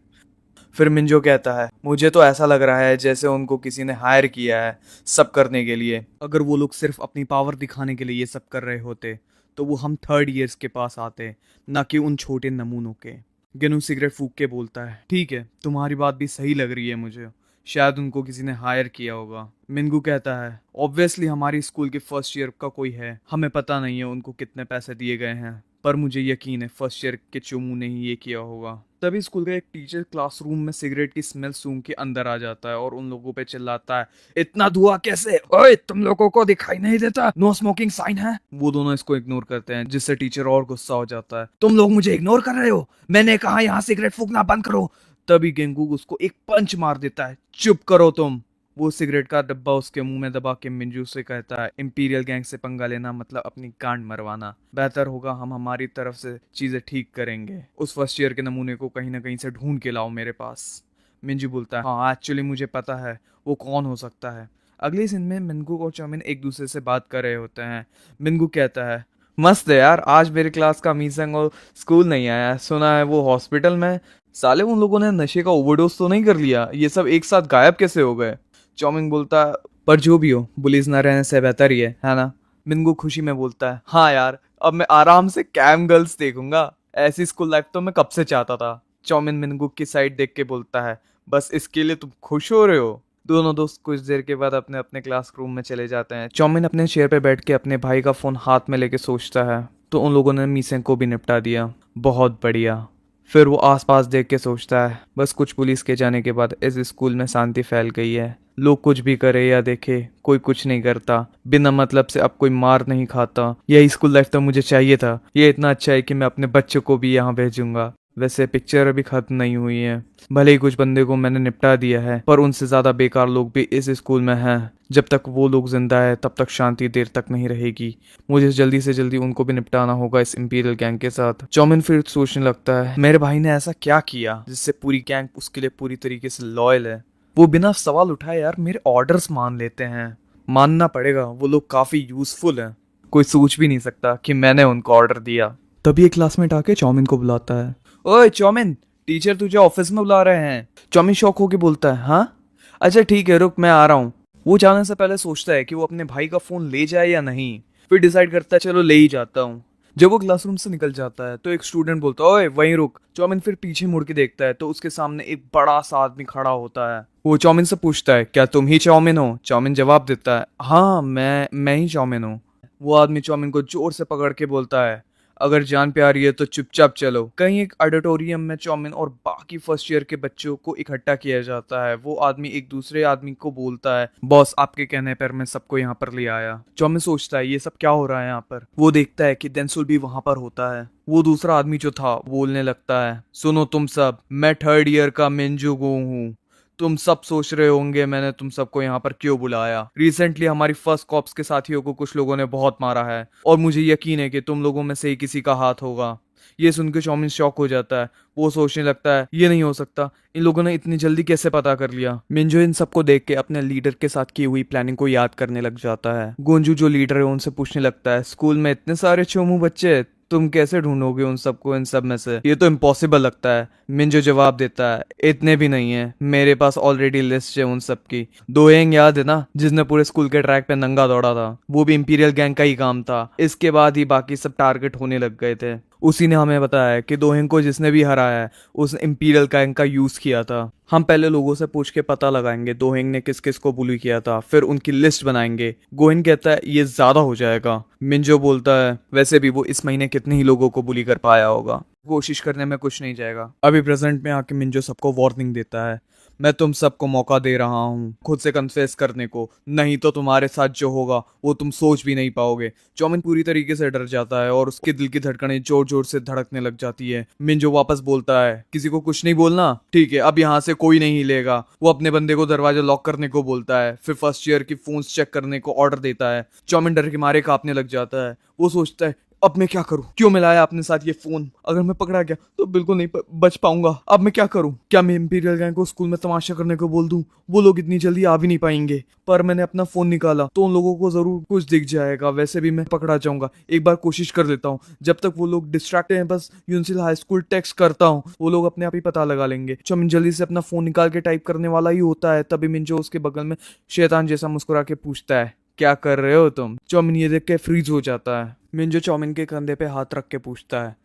फिर मिंजो कहता है, मुझे तो ऐसा लग रहा है जैसे उनको किसी ने हायर किया है सब करने के लिए। अगर वो लोग सिर्फ अपनी पावर दिखाने के लिए ये सब कर रहे होते तो वो हम थर्ड ईयर्स के पास आते, ना कि उन छोटे नमूनों के। गेनू सिगरेट फूक के बोलता है, ठीक है तुम्हारी बात भी सही लग रही है मुझे, शायद उनको किसी ने हायर किया होगा। मिनगू कहता है, ऑब्वियसली हमारी स्कूल के फर्स्ट ईयर का कोई है, हमें पता नहीं है उनको कितने पैसे दिए गए हैं, पर मुझे यकीन है फर्स्ट ईयर के चुमू ने ही ये किया होगा। तभी स्कूल का एक टीचर क्लासरूम में सिगरेट की स्मेल सूंघ के अंदर आ जाता है और उन लोगों पे चिल्लाता है, इतना धुआं कैसे? ओए तुम लोगों को दिखाई नहीं देता नो स्मोकिंग साइन है? वो दोनों इसको इग्नोर करते हैं, जिससे टीचर और गुस्सा हो जाता है, तुम लोग मुझे इग्नोर कर रहे हो, मैंने कहा यहाँ सिगरेट फूकना बंद करो। तभी गेंगू उसको एक पंच मार देता है, चुप करो तुम। वो सिगरेट का डब्बा उसके मुंह में दबा के मिंजू से कहता है, इंपीरियल गैंग से पंगा लेना मतलब अपनी गांड मरवाना, बेहतर होगा हम हमारी तरफ से चीजें ठीक करेंगे। उस फर्स्ट ईयर के नमूने को कहीं ना कहीं से ढूंढ के लाओ मेरे पास। मिंजू बोलता है, हाँ एक्चुअली मुझे पता है वो कौन हो सकता है। अगले सीन में मिनगू और चौमिन एक दूसरे से बात कर रहे होते हैं। मिनगू कहता है, मस्त है यार, आज मेरे क्लास का मीसंग और स्कूल नहीं आया, सुना है वो हॉस्पिटल में। साले उन लोगों ने नशे का ओवरडोज तो नहीं कर लिया? ये सब एक साथ गायब कैसे हो गए? चौमिंग बोलता है, पर जो भी हो पुलिस ना रहने से बेहतर ही है ना? मिनगू खुशी में बोलता है, हाँ यार अब मैं आराम से कैम गर्ल्स देखूंगा, ऐसी स्कूल लाइफ तो मैं कब से चाहता था। चौमिन मिनगू की साइड देख के बोलता है, बस इसके लिए तुम खुश हो रहे हो? दोनों दोस्त कुछ देर के बाद अपने अपने क्लासरूम में चले जाते हैं। चौमिन अपने चेयर पे बैठ के अपने भाई का फोन हाथ में लेके सोचता है, तो उन लोगों ने मीसें को भी निपटा दिया, बहुत बढ़िया। फिर वो आसपास देख के सोचता है, बस कुछ पुलिस के जाने के बाद इस स्कूल में शांति फैल गई है, लोग कुछ भी करे या देखे कोई कुछ नहीं करता, बिना मतलब से अब कोई मार नहीं खाता। यही स्कूल लाइफ तो मुझे चाहिए था, ये इतना अच्छा है कि मैं अपने बच्चों को भी यहाँ भेजूंगा। वैसे पिक्चर अभी खत्म नहीं हुई है, भले ही कुछ बंदे को मैंने निपटा दिया है, पर उनसे ज्यादा बेकार लोग भी इस स्कूल में हैं। जब तक वो लोग जिंदा है तब तक शांति देर तक नहीं रहेगी, मुझे जल्दी से जल्दी उनको भी निपटाना होगा इस इंपीरियल गैंग के साथ। चौमिन फिर सोचने लगता है, मेरे भाई ने ऐसा क्या किया जिससे पूरी गैंग उसके लिए पूरी तरीके से लॉयल है? वो बिना सवाल उठाए यार मेरे ऑर्डर्स मान लेते हैं। मानना पड़ेगा वो लोग काफी यूजफुल हैं, कोई सोच भी नहीं सकता कि मैंने उनको ऑर्डर दिया। तभी एक क्लासमेट आके चौमिन को बुलाता है, ओए चौमिन, टीचर तुझे ऑफिस में बुला रहे हैं। चौमिन शॉक होके बोलता है, हाँ अच्छा ठीक है रुक मैं आ रहा हूँ। वो जाने से पहले सोचता है कि वो अपने भाई का फोन ले जाए या नहीं, फिर डिसाइड करता है चलो ले ही जाता हूँ। जब वो क्लासरूम से निकल जाता है तो एक स्टूडेंट बोलता है, ओए वहीं रुक। चौमिन फिर पीछे मुड़ के देखता है तो उसके सामने एक बड़ा सा आदमी खड़ा होता है। वो चौमिन से पूछता है, क्या तुम ही चौमिन हो? चौमिन जवाब देता है, हाँ मैं ही चौमिन हूँ। वो आदमी चौमिन को जोर से पकड़ के बोलता है, अगर जान प्यारी है तो चुपचाप चलो। कहीं एक ऑडिटोरियम में चौमिन और बाकी फर्स्ट ईयर के बच्चों को इकट्ठा किया जाता है। वो आदमी एक दूसरे आदमी को बोलता है, बॉस आपके कहने पर मैं सबको यहाँ पर ले आया। चौमिन सोचता है ये सब क्या हो रहा है यहाँ पर। वो देखता है कि डेंसुल भी वहां पर होता है। वो दूसरा आदमी जो था बोलने लगता है, सुनो तुम सब, मैं थर्ड ईयर का मिंजू गो हूँ। तुम सब सोच रहे होंगे मैंने तुम सबको यहाँ पर क्यों बुलाया। रिसेंटली हमारी फर्स्ट कॉप्स के साथियों को कुछ लोगों ने बहुत मारा है और मुझे यकीन है कि तुम लोगों में से ही किसी का हाथ होगा। ये सुन के चौमिन शॉक हो जाता है। वो सोचने लगता है ये नहीं हो सकता, इन लोगों ने इतनी जल्दी कैसे पता कर लिया। मिंजो इन सबको देख के अपने लीडर के साथ की हुई प्लानिंग को याद करने लग जाता है। गोंजू जो लीडर है उनसे पूछने लगता है, स्कूल में इतने सारे चोमू बच्चे हैं, तुम कैसे ढूंढोगे उन सबको इन सब में से, ये तो इम्पॉसिबल लगता है। मिंजो जवाब देता है, इतने भी नहीं है, मेरे पास ऑलरेडी लिस्ट है उन सब की। दोएंग याद है ना, जिसने पूरे स्कूल के ट्रैक पे नंगा दौड़ा था, वो भी इंपीरियल गैंग का ही काम था। इसके बाद ही बाकी सब टारगेट होने लग गए थे। उसी ने हमें बताया कि दोहेंग को जिसने भी हराया है उसने इंपीरियल गैंग का यूज किया था। हम पहले लोगों से पूछ के पता लगाएंगे दोहेंग ने किस किस को बुली किया था, फिर उनकी लिस्ट बनाएंगे। गोहेन कहता है ये ज्यादा हो जाएगा। मिंजो बोलता है वैसे भी वो इस महीने कितने ही लोगों को बुली कर पाया होगा, कोशिश करने में कुछ नहीं जाएगा। अभी प्रेजेंट में आके मिंजो सबको वार्निंग देता है, मैं तुम सबको मौका दे रहा हूँ खुद से कन्फेस करने को, नहीं तो तुम्हारे साथ जो होगा वो तुम सोच भी नहीं पाओगे। चौमिन पूरी तरीके से डर जाता है और उसके दिल की धड़कनें जोर जोर से धड़कने लग जाती है। मिंजो वापस बोलता है, किसी को कुछ नहीं बोलना, ठीक है, अब यहाँ से कोई नहीं हिलेगा। वो अपने बंदे को दरवाजा लॉक करने को बोलता है, फिर फर्स्ट ईयर की फोन्स चेक करने को ऑर्डर देता है। चौमिन डर के मारे कांपने लग जाता है। वो सोचता है अब मैं क्या करूं, क्यों मिलाया अपने साथ ये फोन, अगर मैं पकड़ा गया तो बिल्कुल नहीं बच पाऊंगा। अब मैं क्या करूं, क्या मैं इंपीरियल गैंग को स्कूल में तमाशा करने को बोल दूं, वो लोग इतनी जल्दी आ भी नहीं पाएंगे। पर मैंने अपना फोन निकाला तो उन लोगों को जरूर कुछ दिख जाएगा, वैसे भी मैं पकड़ा जाऊंगा, एक बार कोशिश कर लेता हूँ। जब तक वो लोग डिस्ट्रैक्टेड हैं बस यूनिसिल हाई स्कूल टेक्स्ट करता हूँ, वो लोग अपने आप ही पता लगा लेंगे। चौमिन जल्दी से अपना फोन निकाल के टाइप करने वाला ही होता है, तभी मिंजो उसके बगल में शैतान जैसा मुस्कुरा के पूछता है, क्या कर रहे हो तुम। चौमिन ये देख के फ्रीज हो जाता है। मिंजो चौमिन के कंधे पे हाथ रख के पूछता है,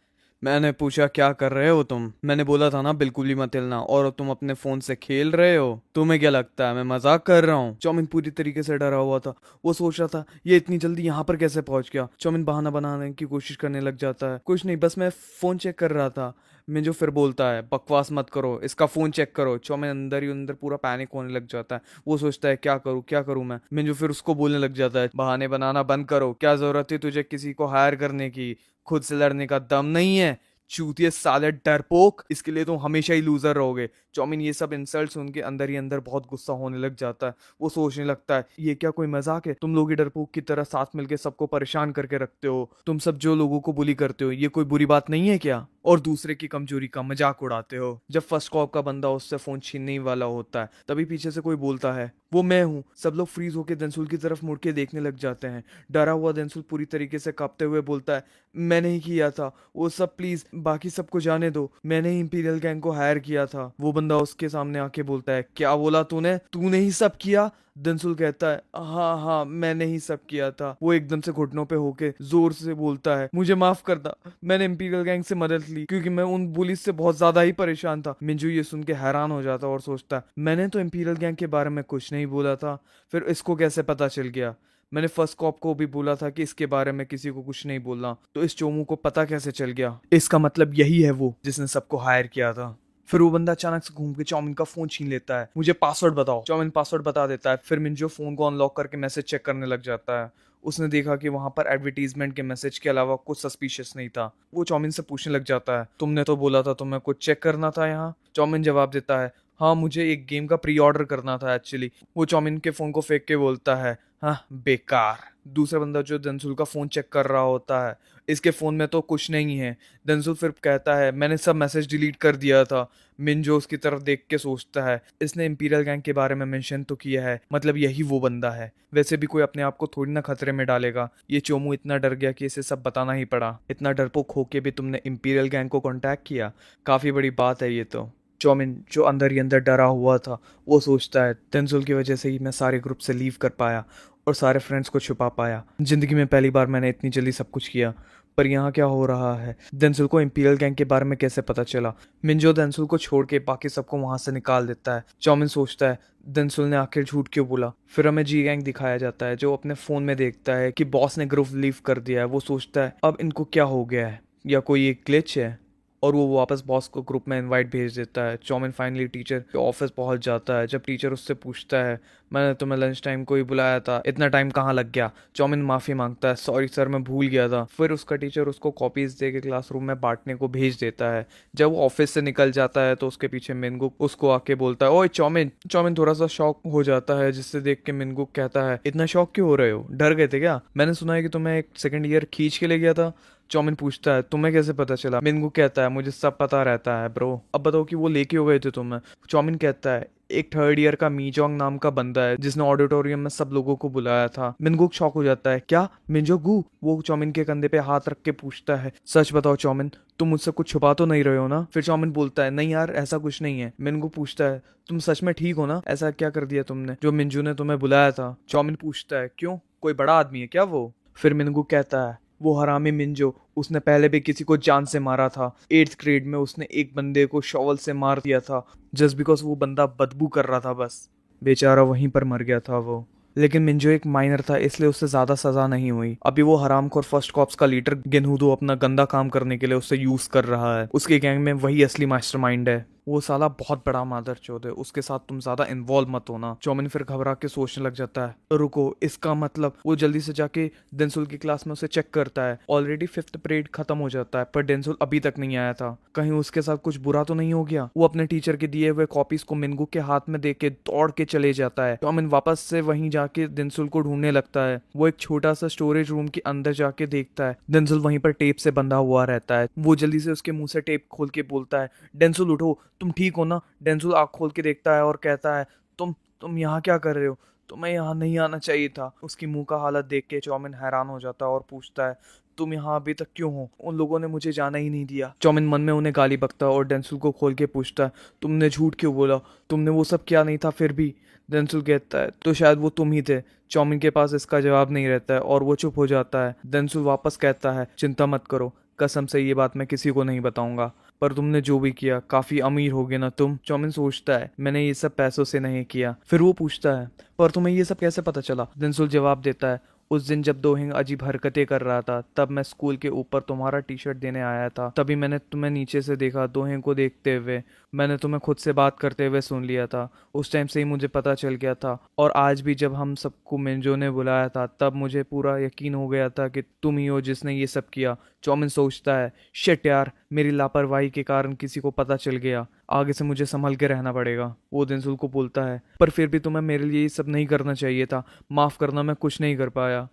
मैंने पूछा क्या कर रहे हो तुम, मैंने बोला था ना बिल्कुल भी मत हिलना, और तुम अपने फोन से खेल रहे हो, तुम्हें क्या लगता है मैं मजाक कर रहा हूँ। चौमिन पूरी तरीके से डरा हुआ था। वो सोच रहा था ये इतनी जल्दी यहाँ पर कैसे पहुंच गया। चौमिन बहाना बनाने की कोशिश करने लग जाता है, कुछ नहीं बस मैं फोन चेक कर रहा था। मिंजो फिर बोलता है, बकवास मत करो, इसका फोन चेक करो। चौमिन अंदर ही अंदर पूरा पैनिक होने लग जाता है। वो सोचता है क्या करूं मैं। मिंजो फिर उसको बोलने लग जाता है, बहाने बनाना बंद करो, क्या जरूरत है तुझे किसी को हायर करने की, खुद से लड़ने का दम नहीं है, चूतिए साले डरपोक, इसके लिए तुम हमेशा ही लूजर रहोगे। चौमिन ये सब इंसल्ट सुन के अंदर ही अंदर बहुत गुस्सा होने लग जाता है। वो सोचने लगता है ये क्या कोई मजाक है, तुम लोग ही डरपोक की तरह साथ मिलके सबको परेशान करके रखते हो, तुम सब जो लोगों को बुली करते हो ये कोई बुरी बात नहीं है क्या, और दूसरे की कमजोरी का मजाक उड़ाते हो। जब फर्स्ट कॉप का बंदा उससे फोन छीनने ही वाला होता है तभी पीछे से कोई बोलता है, वो मैं हूँ। सब लोग फ्रीज होकर देंसुल की तरफ मुड़ के देखने लग जाते हैं। डरा हुआ देंसुल पूरी तरीके से कांपते हुए बोलता है, मैंने ही किया था वो सब, प्लीज बाकी सबको जाने दो, मैंने ही इंपीरियल गैंग को हायर किया था। वो बंदा उसके सामने आके बोलता है, क्या बोला तूने ही सब किया। दंसुल कहता है, हाँ हाँ मैंने ही सब किया था। वो एकदम से घुटनों पे होके जोर से बोलता है, मुझे माफ कर दा, मैंने इंपीरियल गैंग से मदद ली क्योंकि मैं उन बुलिस से बहुत ज्यादा ही परेशान था। मिंजू ये सुन के हैरान हो जाता और सोचता, मैंने तो इंपीरियल गैंग के बारे में कुछ नहीं बोला था, फिर इसको कैसे पता चल गया। मैंने फर्स्ट कॉप को भी बोला था कि इसके बारे में किसी को कुछ नहीं बोलना, तो इस चोमू को पता कैसे चल गया। इसका मतलब यही है वो जिसने सबको हायर किया था। फिर वो बंदा अचानक से घूम के चौमिन का फोन छीन लेता है। मुझे पासवर्ड बताओ। चौमिन पासवर्ड बता देता है। फिर मिंजो फोन को अनलॉक करके मैसेज चेक करने लग जाता है। उसने देखा कि वहां पर एडवर्टीजमेंट के मैसेज के अलावा कुछ सस्पिशियस नहीं था। वो चौमिन से पूछने लग जाता है, तुमने तो बोला था तुम्हें कुछ चेक करना था यहाँ। चौमिन जवाब देता है, हाँ मुझे एक गेम का प्री ऑर्डर करना था एक्चुअली। वो चौमिन के फोन को फेंक के बोलता है, हाँ बेकार। दूसरा बंदा जो दंसुल का फोन चेक कर रहा होता है, इसके फोन में तो कुछ नहीं है। दंसुल फिर कहता है, मैंने सब मैसेज डिलीट कर दिया था। मिंजो उसकी तरफ देख के सोचता है, इसने इंपीरियल गैंग के बारे में मेंशन तो किया है, मतलब यही वो बंदा है। वैसे भी कोई अपने आप को थोड़ी ना खतरे में डालेगा। ये चोमू इतना डर गया कि इसे सब बताना ही पड़ा। इतना डरपोक होके भी तुमने इंपीरियल गैंग को कांटेक्ट किया, काफी बड़ी बात है ये तो। चौमिन जो अंदर ही अंदर डरा हुआ था वो सोचता है, दंसुल की वजह से ही मैं सारे ग्रुप से लीव कर पाया और सारे फ्रेंड्स को छुपा पाया। जिंदगी में पहली बार मैंने इतनी जल्दी सब कुछ किया। पर यहाँ क्या हो रहा है, दंसुल को इंपीरियल गैंग के बारे में कैसे पता चला। मिंजो दंसुल को छोड़ के बाकी सबको वहां से निकाल देता है। चौमिन सोचता है, दंसुल ने आखिर झूठ क्यों बोला। फिर हमें जी गैंग दिखाया जाता है जो अपने फोन में देखता है कि बॉस ने ग्रुप लीव कर दिया है। वो सोचता है अब इनको क्या हो गया है, या कोई एक ग्लिच है, और वो वापस बॉस को ग्रुप में इनवाइट भेज देता है। चौमिन फाइनली टीचर के ऑफिस पहुंच जाता है। जब टीचर उससे पूछता है, मैंने तुम्हें लंच टाइम को ही बुलाया था, इतना टाइम कहाँ लग गया। चौमिन माफी मांगता है, सॉरी सर मैं भूल गया था। फिर उसका टीचर उसको कॉपीज दे के क्लासरूम में बांटने को भेज देता है। जब वो ऑफिस से निकल जाता है तो उसके पीछे मिनगुक उसको आके बोलता है, ओए चौमिन। चौमिन थोड़ा सा शॉक हो जाता है, जिससे देख के मिनगुक कहता है, इतना शॉक क्यों हो रहे हो, डर गए थे क्या, मैंने सुना है कि तुम्हें एक सेकंड ईयर खींच के ले गया था। चौमिन पूछता है तुम्हें कैसे पता चला? मिनगू कहता है मुझे सब पता रहता है ब्रो। अब बताओ कि वो लेके हो गए थे तुम्हें? चौमिन कहता है एक थर्ड ईयर का मीजोंग नाम का बंदा है जिसने ऑडिटोरियम में सब लोगों को बुलाया था। मिनगुक शॉक हो जाता है, क्या मिंजोगू? वो चौमिन के कंधे पे हाथ रख के पूछता है सच बताओ चौमिन, तुम मुझसे कुछ छुपा तो नहीं रहे हो ना? फिर चौमिन बोलता है नहीं यार ऐसा कुछ नहीं है। मिनगू पूछता है तुम सच में ठीक हो ना? ऐसा क्या कर दिया तुमने जो मिंजू ने तुम्हें बुलाया था? चौमिन पूछता है क्यों, कोई बड़ा आदमी है क्या वो? फिर मिनगू कहता है वो हरामी मिंजो, उसने पहले भी किसी को जान से मारा था। 8th ग्रेड में उसने एक बंदे को शॉवल से मार दिया था जस्ट बिकॉज वो बंदा बदबू कर रहा था बस। बेचारा वहीं पर मर गया था वो। लेकिन मिंजो एक माइनर था इसलिए उससे ज्यादा सजा नहीं हुई। अभी वो हरामखोर फर्स्ट कॉप्स का लीडर गेनहुदो अपना गंदा काम करने के लिए उससे यूज कर रहा है। उसके गैंग में वही असली मास्टरमाइंड है। वो साला बहुत बड़ा मादरचोद है, उसके साथ तुम ज्यादा इन्वॉल्व मत होना। चौमिन फिर घबरा के सोचने लग जाता है रुको इसका मतलब। वो जल्दी से जाके डेंसुल की क्लास में उसे चेक करता है। ऑलरेडी 5th पीरियड खत्म हो जाता है पर डेंसुल अभी तक नहीं आया था। कहीं उसके साथ कुछ बुरा तो नहीं हो गया? वो अपने टीचर के दिए हुए कॉपीज को मिनगू के हाथ में देके दौड़ के चले जाता है। चौमिन वापस से वहीं जाके डेंसुल को ढूंढने लगता है। वो एक छोटा सा स्टोरेज रूम के अंदर जाके देखता है डेंसुल वहीं पर टेप से बंधा हुआ रहता है। वो जल्दी से उसके मुंह से टेप खोल के बोलता है डेंसुल उठो, तुम ठीक हो ना? डेंसुल आँख खोल के देखता है और कहता है तुम यहाँ क्या कर रहे हो? तुम्हें यहाँ नहीं आना चाहिए था। उसकी मुंह का हालत देख के चौमिन हैरान हो जाता है और पूछता है तुम यहाँ अभी तक क्यों हो? उन लोगों ने मुझे जाना ही नहीं दिया। चौमिन मन में उन्हें गाली बकता है और डेंसुल को खोल के पूछता है तुमने झूठ क्यों बोला? तुमने वो सब किया नहीं था फिर भी। डेंसुल कहता है तो शायद वो तुम ही थे। चौमिन के पास इसका जवाब नहीं रहता है और वो चुप हो जाता है। डेंसुल वापस कहता है चिंता मत करो, कसम से ये बात मैं किसी को नहीं बताऊंगा, पर तुमने जो भी किया काफी अमीर होगे ना तुम? चौमिन सोचता है मैंने ये सब पैसों से नहीं किया। फिर वो पूछता है पर तुम्हें ये सब कैसे पता चला? डेंसुल जवाब देता है उस दिन जब दोहिंग अजीब हरकतें कर रहा था तब मैं स्कूल के ऊपर तुम्हारा टी शर्ट देने आया था। तभी मैंने तुम्हें नीचे से देखा दोहिंग को देखते हुए। मैंने तुम्हें खुद से बात करते हुए सुन लिया था। उस टाइम से ही मुझे पता चल गया था। और आज भी जब हम सबको मिंजो ने बुलाया था तब मुझे पूरा यकीन हो गया था कि तुम ही हो जिसने ये सब किया। चौमिन सोचता है शिट यार, मेरी लापरवाही के कारण किसी को पता चल गया, आगे से मुझे संभल के रहना पड़ेगा। वो डेंसुल को बोलता है पर फिर भी तुम्हें मेरे लिए ये सब नहीं करना चाहिए था, माफ करना मैं कुछ नहीं कर पाया।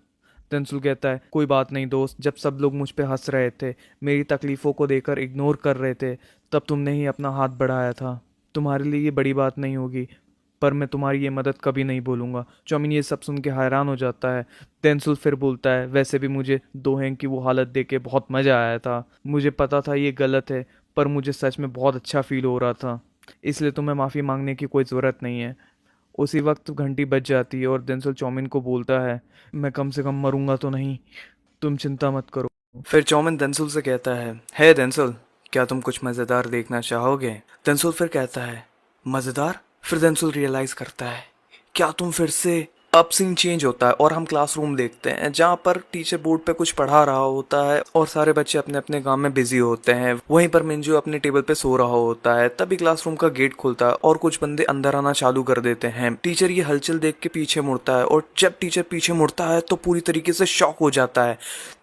डेंसुल कहता है कोई बात नहीं दोस्त, जब सब लोग मुझ पे हंस रहे थे, मेरी तकलीफों को देखकर इग्नोर कर रहे थे, तब तुमने ही अपना हाथ बढ़ाया था। तुम्हारे लिए ये बड़ी बात नहीं होगी पर मैं तुम्हारी ये मदद कभी नहीं भूलूंगा। चौमिन ये सब सुन के हैरान हो जाता है। डेंसुल फिर बोलता है वैसे भी मुझे दोहेंग की वो हालत देख के बहुत मजा आया था। मुझे पता था ये गलत है पर मुझे सच में बहुत अच्छा फील हो रहा था, इसलिए तुम्हें माफ़ी मांगने की कोई ज़रूरत नहीं है। उसी वक्त घंटी बज जाती है और डेंसुल चौमिन को बोलता है मैं कम से कम मरूंगा तो नहीं, तुम चिंता मत करो। फिर चौमिन डेंसुल से कहता है हे डेंसुल, क्या तुम कुछ मज़ेदार देखना चाहोगे? डेंसुल फिर कहता है मज़ेदार? फिर डेंसुल रियलाइज़ करता है क्या तुम फिर से। अब सीन चेंज होता है और हम क्लासरूम देखते हैं जहाँ पर टीचर बोर्ड पे कुछ पढ़ा रहा होता है और सारे बच्चे अपने अपने काम में बिजी होते हैं। वहीं पर मिंजू अपने टेबल पे सो रहा होता है। तभी क्लासरूम का गेट खुलता है और कुछ बंदे अंदर आना चालू कर देते हैं। टीचर ये हलचल देख के पीछे मुड़ता है और जब टीचर पीछे मुड़ता है तो पूरी तरीके से शॉक हो जाता है।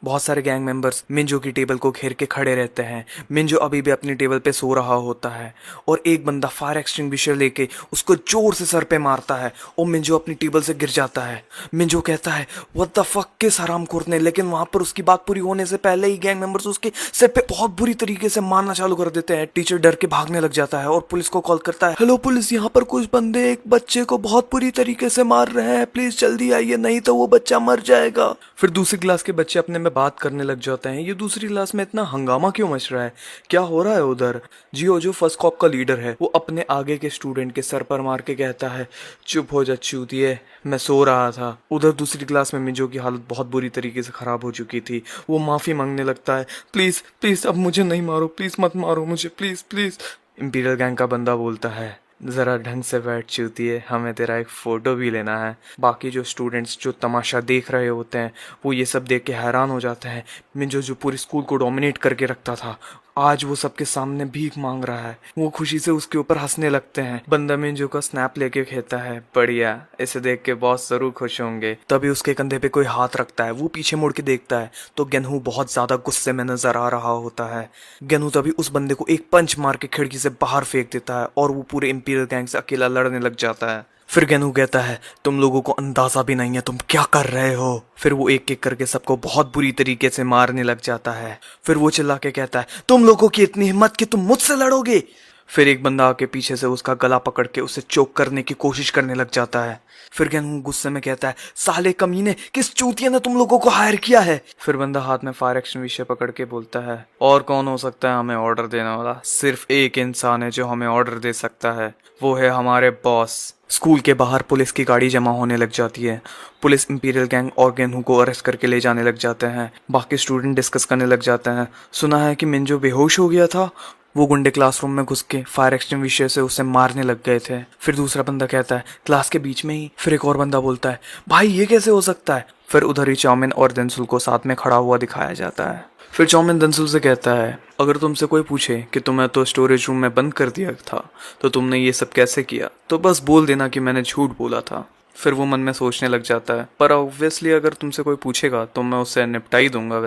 बहुत सारे गैंग मेंबर्स मिंजू की टेबल को घेर के खड़े रहते हैं। मिंजू अभी भी अपनी टेबल पे सो रहा होता है और एक बंदा फायर एक्सटिंग्विशर लेके उसको जोर से सर पे मारता है और मिंजू अपनी टेबल से गिर जाता है। मिंजो कहता है व्हाट द फक किस हरामखोर ने, लेकिन वहां पर उसकी बात पूरी होने से पहले ही गैंग मेंबर्स उसके सिर पे बहुत बुरी तरीके से मारना चालू कर देते हैं। टीचर डर के भागने लग जाता है और पुलिस को कॉल करता है हेलो पुलिस, यहाँ पर कुछ बंदे एक बच्चे को बहुत बुरी तरीके से मार रहे हैं, प्लीज जल्दी आइए नहीं तो वो बच्चा मर जाएगा। फिर दूसरी क्लास के बच्चे अपने में बात करने लग जाते हैं ये दूसरी क्लास में इतना हंगामा क्यों मच रहा है, क्या हो रहा है उधर? जियो जो फर्स्ट कॉप का लीडर है वो अपने आगे के स्टूडेंट के सर पर मार के कहता है चुप हो जा चूतिए, मैं सो रहा था। उधर दूसरी क्लास में मिंजो की हालत बहुत बुरी तरीके से खराब हो चुकी थी। वो माफी मांगने लगता है प्लीज प्लीज अब मुझे नहीं मारो, प्लीज मत मारो मुझे, प्लीज प्लीज। इंपीरियल गैंग का बंदा बोलता है जरा ढंग से बैठ चूतिए, हमें तेरा एक फोटो भी लेना है। बाकी जो स्टूडेंट्स जो तमाशा देख रहे होते हैं वो ये सब देख के हैरान हो जाते हैं। मिंजो जो पूरी स्कूल को डोमिनेट करके रखता था आज वो सबके सामने भीख मांग रहा है। वो खुशी से उसके ऊपर हंसने लगते हैं। बंदा मिंजो का स्नैप लेके कहता है बढ़िया, इसे देख के बॉस जरूर खुश होंगे। तभी उसके कंधे पे कोई हाथ रखता है। वो पीछे मुड़ के देखता है तो गेनहू बहुत ज्यादा गुस्से में नजर आ रहा होता है। गेनहू तभी उस बंदे को एक पंच मार के खिड़की से बाहर फेंक देता है और वो पूरे इंपीरियल गैंग से अकेला लड़ने लग जाता है। फिर गेनू कहता है तुम लोगों को अंदाजा भी नहीं है तुम क्या कर रहे हो। फिर वो एक एक करके सबको बहुत बुरी तरीके से मारने लग जाता है। फिर वो चिल्ला के कहता है तुम लोगों की इतनी हिम्मत कि तुम मुझसे लड़ोगे। फिर एक बंदा आके पीछे से उसका गला पकड़ के उसे चोक करने की कोशिश करने लग जाता है। फिर गेनू गुस्से में कहता है साले कमीने, किस चूतिया ने तुम लोगों को हायर किया है। फिर बंदा हाथ में फायर एक्सटिंग्विशर पकड़ के बोलता है और कौन हो सकता है हमें ऑर्डर देने वाला, सिर्फ एक इंसान है जो हमें ऑर्डर दे सकता है, वो है हमारे बॉस। स्कूल के बाहर पुलिस की गाड़ी जमा होने लग जाती है। पुलिस इंपीरियल गैंग और गेनू को अरेस्ट करके ले जाने लग जाते हैं। बाकी स्टूडेंट डिस्कस करने लग जाते हैं। सुना है कि मिंजो बेहोश हो गया था, वो गुंडे क्लासरूम में घुस के फायर एक्सटिंग्विशर से उसे मारने लग गए थे। फिर दूसरा बंदा कहता है क्लास के बीच में ही। फिर एक और बंदा बोलता है भाई ये कैसे हो सकता है। फिर उधर ही चाउमिन और दंसुल को साथ में खड़ा हुआ दिखाया जाता है। फिर चाउमिन दंसुल से कहता है अगर तुमसे कोई पूछे कि तुम्हें तो स्टोरेज रूम में बंद कर दिया था तो तुमने ये सब कैसे किया, तो बस बोल देना कि मैंने झूठ बोला था। फिर वो मन में सोचने लग जाता है पर ऑब्वियसली अगर तुमसे कोई पूछेगा तो मैं उससे निपटा ही दूंगा।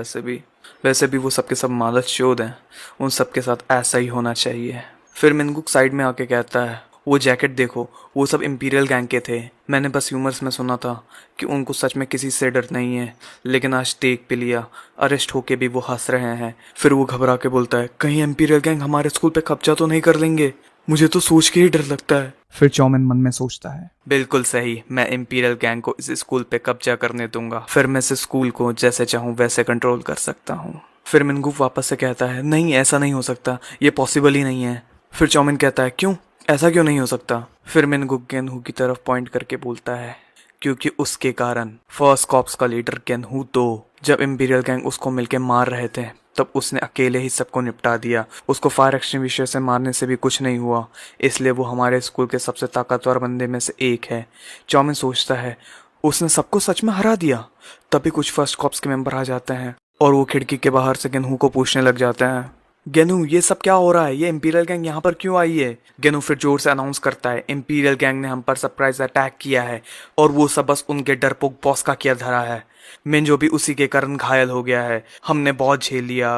वैसे भी वो सबके सब मालच चोद हैं, उन सबके साथ ऐसा ही होना चाहिए। फिर मिनगुक साइड में आके कहता है वो जैकेट देखो, वो सब इंपीरियल गैंग के थे। मैंने बस ह्यूमर्स में सुना था कि उनको सच में किसी से डर नहीं है, लेकिन आज टेक पे लिया, अरेस्ट होके भी वो हंस रहे हैं। फिर वो घबरा के बोलता है कहीं इंपीरियल गैंग हमारे स्कूल पे कब्जा तो नहीं कर लेंगे, मुझे तो सोच के ही डर लगता है। फिर चाउमिन मन में सोचता है बिल्कुल सही, मैं इंपीरियल गैंग को इस स्कूल पे कब्जा करने दूंगा, फिर मैं इस स्कूल को जैसे चाहूँ वैसे कंट्रोल कर सकता हूँ। फिर मिनगुक वापस से कहता है नहीं ऐसा नहीं हो सकता, ये पॉसिबल ही नहीं है। फिर चाउमिन कहता है क्यों, ऐसा क्यों नहीं हो सकता। फिर मिनगुक गेनहू की तरफ पॉइंट करके बोलता है क्योंकि उसके कारण फर्स्ट कॉप्स का लीडर गेनहू तो जब इंपीरियल गैंग उसको मिलके मार रहे थे तब उसने अकेले ही सबको निपटा दिया, उसको फायर एक्सटिंग्विशर से मारने से भी कुछ नहीं हुआ, इसलिए वो हमारे स्कूल के सबसे ताकतवर बंदे में से एक है। चाउमिन सोचता है उसने सबको सच में हरा दिया। तभी कुछ फर्स्ट कॉप्स के मेंबर आ जाते हैं और वो खिड़की के बाहर से गेनहू को पूछने लग जाते हैं गेनू ये सब क्या हो रहा है, ये इंपीरियल गैंग यहाँ पर क्यों आई है। गेनू फिर जोर से अनाउंस करता है इंपीरियल गैंग ने हम पर सरप्राइज अटैक किया है और वो सब बस उनके डरपोक बॉस का किया धरा है। मिंजो भी उसी के कारण घायल हो गया है, हमने बहुत झेल लिया,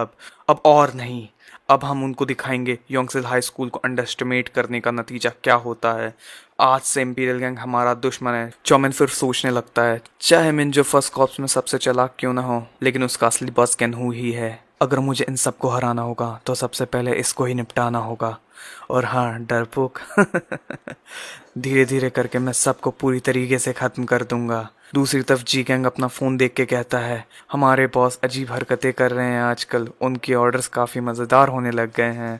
अब और नहीं, अब हम उनको दिखाएंगे योंगसिल हाई स्कूल को अंडरएस्टिमेट करने का नतीजा क्या होता है। आज से इंपीरियल गैंग हमारा दुश्मन है। चौमिन फिर सोचने लगता है चाहे मिंजो फर्स्ट कॉप्स में सबसे चालाक क्यों ना हो, लेकिन उसका असली बॉस गेनहू ही है। अगर मुझे इन सबको हराना होगा तो सबसे पहले इसको ही निपटाना होगा। और हाँ डरपोक धीरे धीरे करके मैं सबको पूरी तरीके से खत्म कर दूंगा। दूसरी तरफ जी गैंग अपना फोन देख के कहता है हमारे बॉस अजीब हरकतें कर रहे हैं आजकल, उनके ऑर्डर्स काफी मजेदार होने लग गए हैं।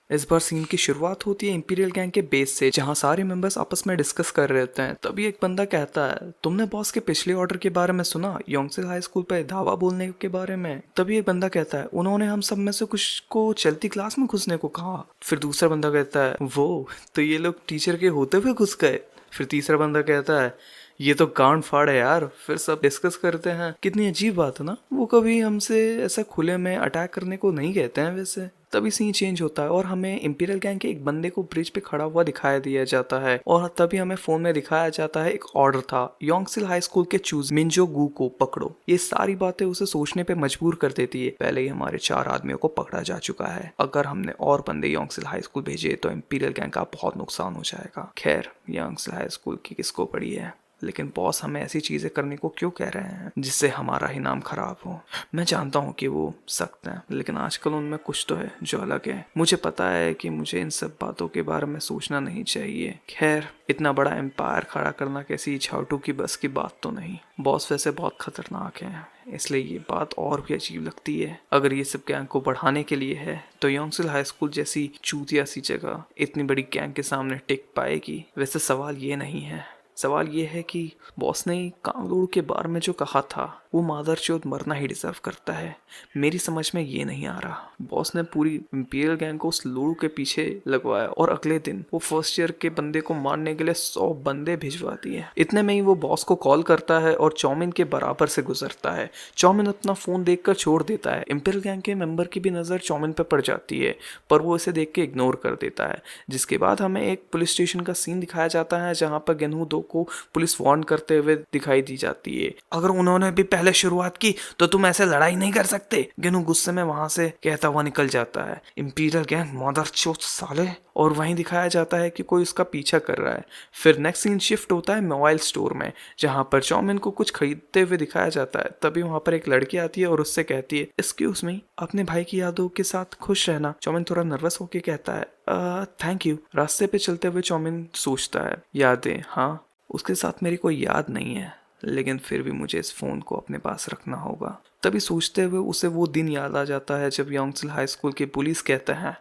इस बार सीन की शुरुआत होती है इंपीरियल गैंग के बेस से, जहां सारे मेंबर्स आपस में डिस्कस कर रहे होते हैं। तभी एक बंदा कहता है तुमने बॉस के पिछले ऑर्डर के बारे में सुना, योंगसिल हाई स्कूल पर धावा बोलने के बारे में। तभी एक बंदा कहता है उन्होंने हम सब में से कुछ को चलती क्लास में घुसने को कहा। फिर दूसरा बंदा कहता है वो तो ये लोग टीचर के होते हुए घुस गए। फिर तीसरा बंदा कहता है ये तो गांड फाड़ है यार। फिर सब डिस्कस करते हैं कितनी अजीब बात है ना, वो कभी हमसे ऐसा खुले में अटैक करने को नहीं कहते हैं वैसे। तभी सीन चेंज होता है और हमें इंपीरियल गैंग के एक बंदे को ब्रिज पे खड़ा हुआ दिखाया दिया जाता है और तभी हमें फोन में दिखाया जाता है एक ऑर्डर था योंगसिल हाई स्कूल के चूज मिंजो गू को पकड़ो। ये सारी बातें उसे सोचने पे मजबूर कर देती है, पहले ही हमारे 4 आदमियों को पकड़ा जा चुका है, अगर हमने और बंदे योंगसिल हाई स्कूल भेजे तो इंपीरियल गैंग का बहुत नुकसान हो जाएगा। खैर योंगसिल हाई स्कूल की किसको पड़ी है, लेकिन बॉस हमें ऐसी चीजें करने को क्यों कह रहे हैं जिससे हमारा ही नाम खराब हो। मैं जानता हूँ कि वो सख्त हैं, लेकिन आजकल उनमें कुछ तो है जो अलग है। मुझे पता है कि मुझे इन सब बातों के बारे में सोचना नहीं चाहिए। खैर इतना बड़ा एम्पायर खड़ा करना किसी छावटू की बस की बात तो नहीं। बॉस वैसे बहुत खतरनाक है, इसलिए ये बात और भी अजीब लगती है। अगर ये सब गैंग को बढ़ाने के लिए है तो योंगसिल हाई स्कूल जैसी चूतिया सी जगह इतनी बड़ी गैंग के सामने टिक पाएगी। वैसे सवाल ये नहीं है, सवाल ये है कि बॉस ने कांगड़ू के बारे में जो कहा था वो मादरचोद मरना ही डिजर्व करता है। मेरी समझ में ये नहीं आ रहा। बॉस ने पूरी इंपीरियल गैंग को उस लोड़ू के पीछे लगवाया और अगले दिन वो फर्स्ट ईयर के बंदे को मारने के लिए 100 बंदे भिजवा दिए। इतने में ही वो बॉस को कॉल करता है और चौमिन के बराबर से गुजरता है। चौमिन अपना फोन देखकर छोड़ देता है। इंपीरियल गैंग के मेंबर की भी नजर चौमिन पे पड़ जाती है, पर वो इसे देख के इग्नोर कर देता है। जिसके बाद हमें एक पुलिस स्टेशन का सीन दिखाया जाता है जहाँ पर गेनहू दो को पुलिस वार्न करते हुए दिखाई दी जाती है। अगर उन्होंने भी पहले शुरुआत की तो तुम ऐसे लड़ाई नहीं कर सकते। गेनू गुस्से में वहां से कहता हुआ निकल जाता है। इंपीरियल गैंग मदरचोद साले, और वहीं दिखाया जाता है कि कोई उसका पीछा कर रहा है। फिर नेक्स्ट सीन शिफ्ट होता है मोबाइल स्टोर में, जहाँ पर चौमिन को कुछ खरीदते हुए दिखाया जाता है। तभी वहाँ पर एक लड़की आती है और उससे कहती है, एक्सक्यूज मी, अपने भाई की यादों के साथ खुश रहना। चौमिन थोड़ा नर्वस होके कहता है, थैंक यू। रास्ते पे चलते हुए चौमिन सोचता है, यादें, हाँ, उसके साथ मेरी कोई याद नहीं है, लेकिन फिर भी मुझे इस फोन को अपने पास रखना होगा। तभी सोचते हुए उसे वो दिन याद आ जाता है जब योंगसिल हाई स्कूल के पुलिस कहते हैं,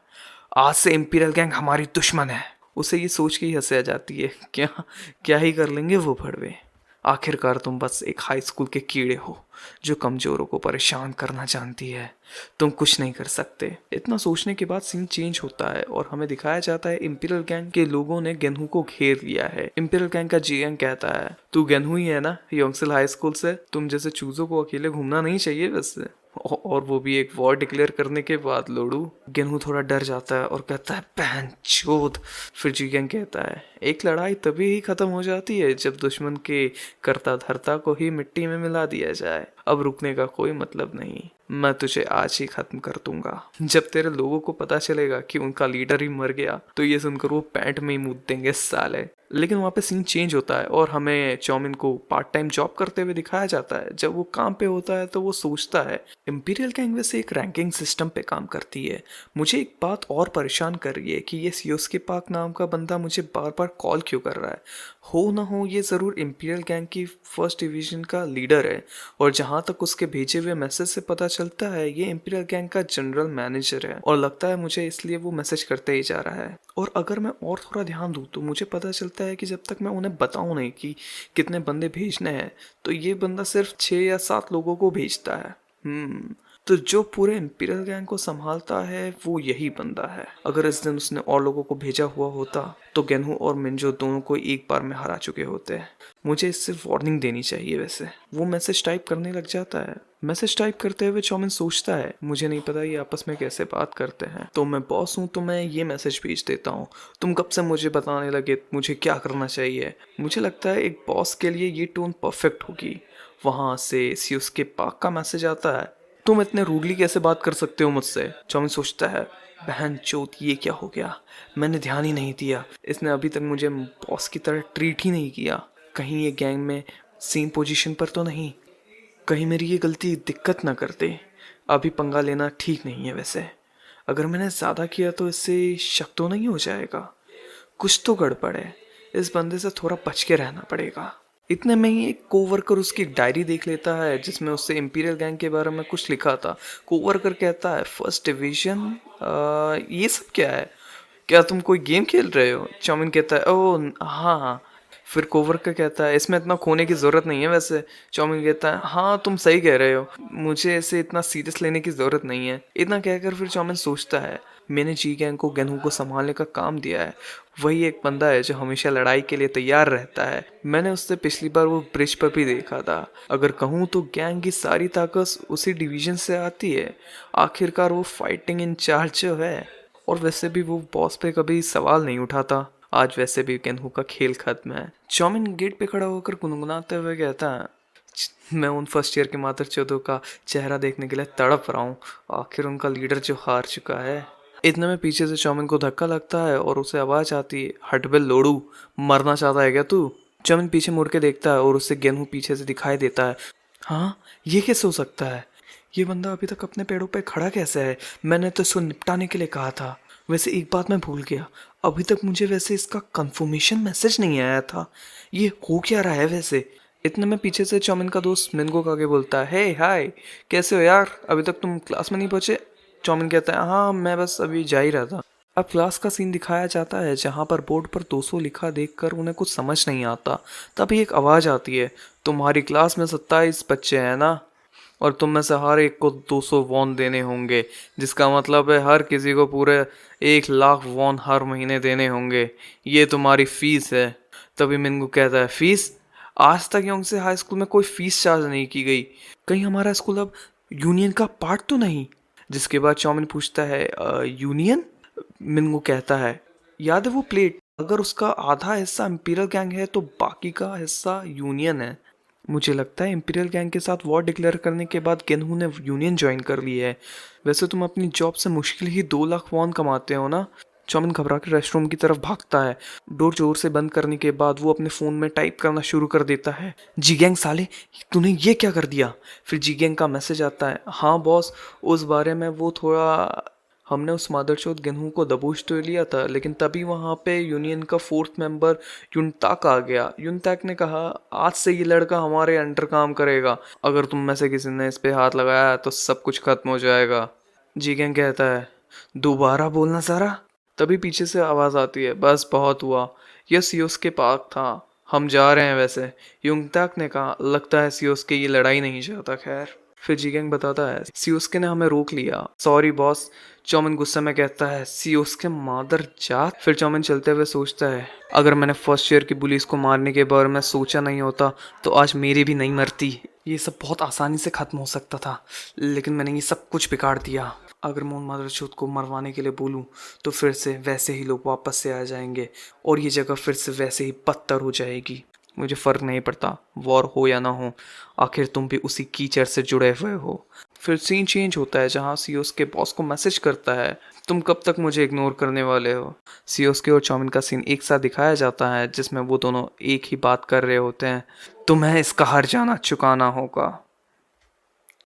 आज से इंपीरियल गैंग हमारी दुश्मन है। उसे ये सोच के ही हंसी आ जाती है, क्या क्या ही कर लेंगे वो भड़वे। आखिरकार तुम बस एक हाई स्कूल के कीड़े हो जो कमजोरों को परेशान करना जानती है, तुम कुछ नहीं कर सकते। इतना सोचने के बाद सीन चेंज होता है और हमें दिखाया जाता है इंपीरियल गैंग के लोगों ने गेनहू को घेर लिया है। इंपीरियल गैंग का जीएम कहता है, तू गेनहू ही है ना, योंगसिल हाई स्कूल से, तुम जैसे चूजों को अकेले घूमना नहीं चाहिए वैसे। और वो भी एक वॉर डिक्लेयर करने के बाद। लोडू गेनहू थोड़ा डर जाता है और कहता है, बहन चोद। फिर जीगेंग कहता है, एक लड़ाई तभी ही खत्म हो जाती है जब दुश्मन के करता धरता को ही मिट्टी में मिला दिया जाए। अब रुकने का कोई मतलब नहीं, मैं तुझे आज ही खत्म कर दूंगा। जब तेरे लोगों को पता चलेगा कि उनका लीडर ही मर गया तो ये सुनकर वो पैंट में ही मूत देंगे साले। लेकिन वहाँ पे सीन चेंज होता है और हमें चौमिन को पार्ट टाइम जॉब करते हुए दिखाया जाता है। जब वो काम पे होता है तो वो सोचता है, इंपीरियल गैंग वैसे एक रैंकिंग सिस्टम पे काम करती है। मुझे एक बात और परेशान कर रही है कि ये सियोस्के पाक नाम का बंदा मुझे बार बार कॉल क्यों कर रहा है। हो ना हो ये ज़रूर इंपीरियल गैंग की फर्स्ट डिवीजन का लीडर है, और जहाँ तक उसके भेजे हुए मैसेज से पता चलता है ये इंपीरियल गैंग का जनरल मैनेजर है, और लगता है मुझे इसलिए वो मैसेज करते ही जा रहा है। और अगर मैं और थोड़ा ध्यान दूँ तो मुझे पता चलता है कि जब तक मैं उन्हें बताऊँ नहीं कि कितने बंदे भेजने हैं, तो ये बंदा सिर्फ 6 या 7 लोगों को भेजता है। तो जो पूरे इंपीरियल गैंग को संभालता है वो यही बंदा है। अगर इस दिन उसने और लोगों को भेजा हुआ होता तो गेनहू और मिंजो दोनों को एक बार में हरा चुके होते हैं। मुझे इससे वार्निंग देनी चाहिए। वैसे वो मैसेज टाइप करने लग जाता है। मैसेज टाइप करते हुए चौमिन सोचता है, मुझे नहीं पता ये आपस में कैसे बात करते हैं, तो मैं बॉस हूँ तो मैं ये मैसेज भेज देता हूँ, तुम कब से मुझे बताने लगे मुझे क्या करना चाहिए। मुझे लगता है एक बॉस के लिए ये टोन परफेक्ट होगी। वहाँ से सियोस्के पाक का मैसेज आता है, तुम इतने रूडली कैसे बात कर सकते हो मुझसे। चौमिन सोचता है, बहन चोत ये क्या हो गया, मैंने ध्यान ही नहीं दिया, इसने अभी तक मुझे बॉस की तरह ट्रीट ही नहीं किया। कहीं ये गैंग में सेम पोजीशन पर तो नहीं, कहीं मेरी ये गलती दिक्कत ना कर दे। अभी पंगा लेना ठीक नहीं है। वैसे अगर मैंने ज़्यादा किया तो इससे शक तो नहीं हो जाएगा, कुछ तो गड़बड़ है, इस बंदे से थोड़ा बच के रहना पड़ेगा। इतने में ही एक कोवर्कर उसकी डायरी देख लेता है जिसमें उससे इंपीरियल गैंग के बारे में कुछ लिखा था। कोवर्कर कहता है, फर्स्ट डिवीजन, ये सब क्या है, क्या तुम कोई गेम खेल रहे हो। चौमिन कहता है, ओह हाँ हाँ। फिर कोवर्कर कहता है, इसमें इतना खोने की ज़रूरत नहीं है वैसे। चौमिन कहता है, हाँ तुम सही कह रहे हो, मुझे इसे इतना सीरियस लेने की ज़रूरत नहीं है। इतना कहकर फिर चौमिन सोचता है, मैंने जी गैंग को गेनहू को संभालने का काम दिया है, वही एक बंदा है जो हमेशा लड़ाई के लिए तैयार रहता है। मैंने उससे पिछली बार वो ब्रिज पर भी देखा था। अगर कहूँ तो गैंग की सारी ताकत उसी डिवीजन से आती है। आखिरकार वो फाइटिंग इंचार्ज जो है, और वैसे भी वो बॉस पे कभी सवाल नहीं उठाता। आज वैसे भी गेनहू का खेल खत्म है। चौमिन गेट पे खड़ा होकर गुनगुनाते हुए कहता है, मैं उन फर्स्ट ईयर के मादरचोदों का चेहरा देखने के लिए तड़प रहा हूँ, आखिर उनका लीडर जो हार चुका है। इतने में पीछे से चौमिन को धक्का लगता है और उसे आवाज आती है, हट बे लोड़ू, मरना चाहता है क्या तू। चौमिन पीछे मुड़ के देखता है और उससे गेनहू पीछे से दिखाई देता है। हाँ, ये कैसे हो सकता है, ये बंदा अभी तक अपने पैरों पे खड़ा कैसे है, मैंने तो इसको निपटाने के लिए कहा था। वैसे एक बात मैं भूल गया, अभी तक मुझे वैसे इसका कंफर्मेशन मैसेज नहीं आया था, ये हो क्या रहा है वैसे। इतने में पीछे से चौमिन का दोस्त मिनगो आगे बोलता है, हे हाय, कैसे हो यार, अभी तक तुम क्लास में नहीं पहुंचे। चौमिन कहता है, हाँ मैं बस अभी जा ही रहा था। अब क्लास का सीन दिखाया जाता है जहाँ पर बोर्ड पर 200 लिखा देखकर उन्हें कुछ समझ नहीं आता। तभी एक आवाज़ आती है, तुम्हारी क्लास में 27 बच्चे हैं ना, और तुम में से हर एक को 200 वॉन देने होंगे, जिसका मतलब है हर किसी को पूरे 1 लाख वॉन हर महीने देने होंगे, ये तुम्हारी फीस है। तभी मिंगू कहता है, फीस, आज तक योंगसे हाई स्कूल में कोई फीस चार्ज नहीं की गई, कहीं हमारा स्कूल अब यूनियन का पार्ट तो नहीं। जिसके बाद चौमिन पूछता है, यूनियन। मिंगू कहता है, याद है वो प्लेट, अगर उसका आधा हिस्सा इंपीरियल गैंग है तो बाकी का हिस्सा यूनियन है। मुझे लगता है इंपीरियल गैंग के साथ वॉर डिक्लेयर करने के बाद गेनहू ने यूनियन ज्वाइन कर ली है। वैसे तुम अपनी जॉब से मुश्किल ही 2 लाख वॉन कमाते हो ना। चौमिन घबरा के रेस्टरूम की तरफ भागता है। डोर जोर से बंद करने के बाद वो अपने फ़ोन में टाइप करना शुरू कर देता है। जी गैंग साले, तूने ये क्या कर दिया? फिर जी गैंग का मैसेज आता है, हाँ बॉस, उस बारे में वो थोड़ा हमने उस मादरचोद गेनहू को दबोच तो लिया था, लेकिन तभी वहाँ पे यूनियन का 4th मेंबर युनताक आ गया। युनताक ने कहा, आज से ये लड़का हमारे अंडर काम करेगा, अगर तुम में से किसी ने इस पे हाथ लगाया तो सब कुछ खत्म हो जाएगा। जीगेंग कहता है, दोबारा बोलना सारा। तभी पीछे से आवाज़ आती है, बस बहुत हुआ, यह सियोस के पार्क था, हम जा रहे हैं। वैसे युनताक ने कहा, लगता है सियोस के ये लड़ाई नहीं चाहता। खैर, फिर जीगेंग बताता है, सियोस्के ने हमें रोक लिया, सॉरी बॉस। चौमिन गुस्से में कहता है, सियोस्के मादर जात। फिर चौमिन चलते हुए सोचता है, अगर मैंने फर्स्ट ईयर की पुलिस को मारने के बारे में सोचा नहीं होता तो आज मेरी भी नहीं मरती। ये सब बहुत आसानी से खत्म हो सकता था, लेकिन मैंने ये सब कुछ बिगाड़ दिया। अगर मैं उन मादरचोद को मरवाने के लिए बोलूं तो फिर से वैसे ही लोग वापस से आ जाएंगे और ये जगह फिर से वैसे ही बदतर हो जाएगी। मुझे फ़र्क नहीं पड़ता वॉर हो या ना हो, आखिर तुम भी उसी कीचड़ से जुड़े हुए हो। फिर सीन चेंज होता है जहाँ सीओस के बॉस को मैसेज करता है, तुम कब तक मुझे इग्नोर करने वाले हो। सीओस के और चौमिन का सीन एक साथ दिखाया जाता है जिसमें वो दोनों एक ही बात कर रहे होते हैं, तुम्हें इसका हर जाना चुकाना होगा।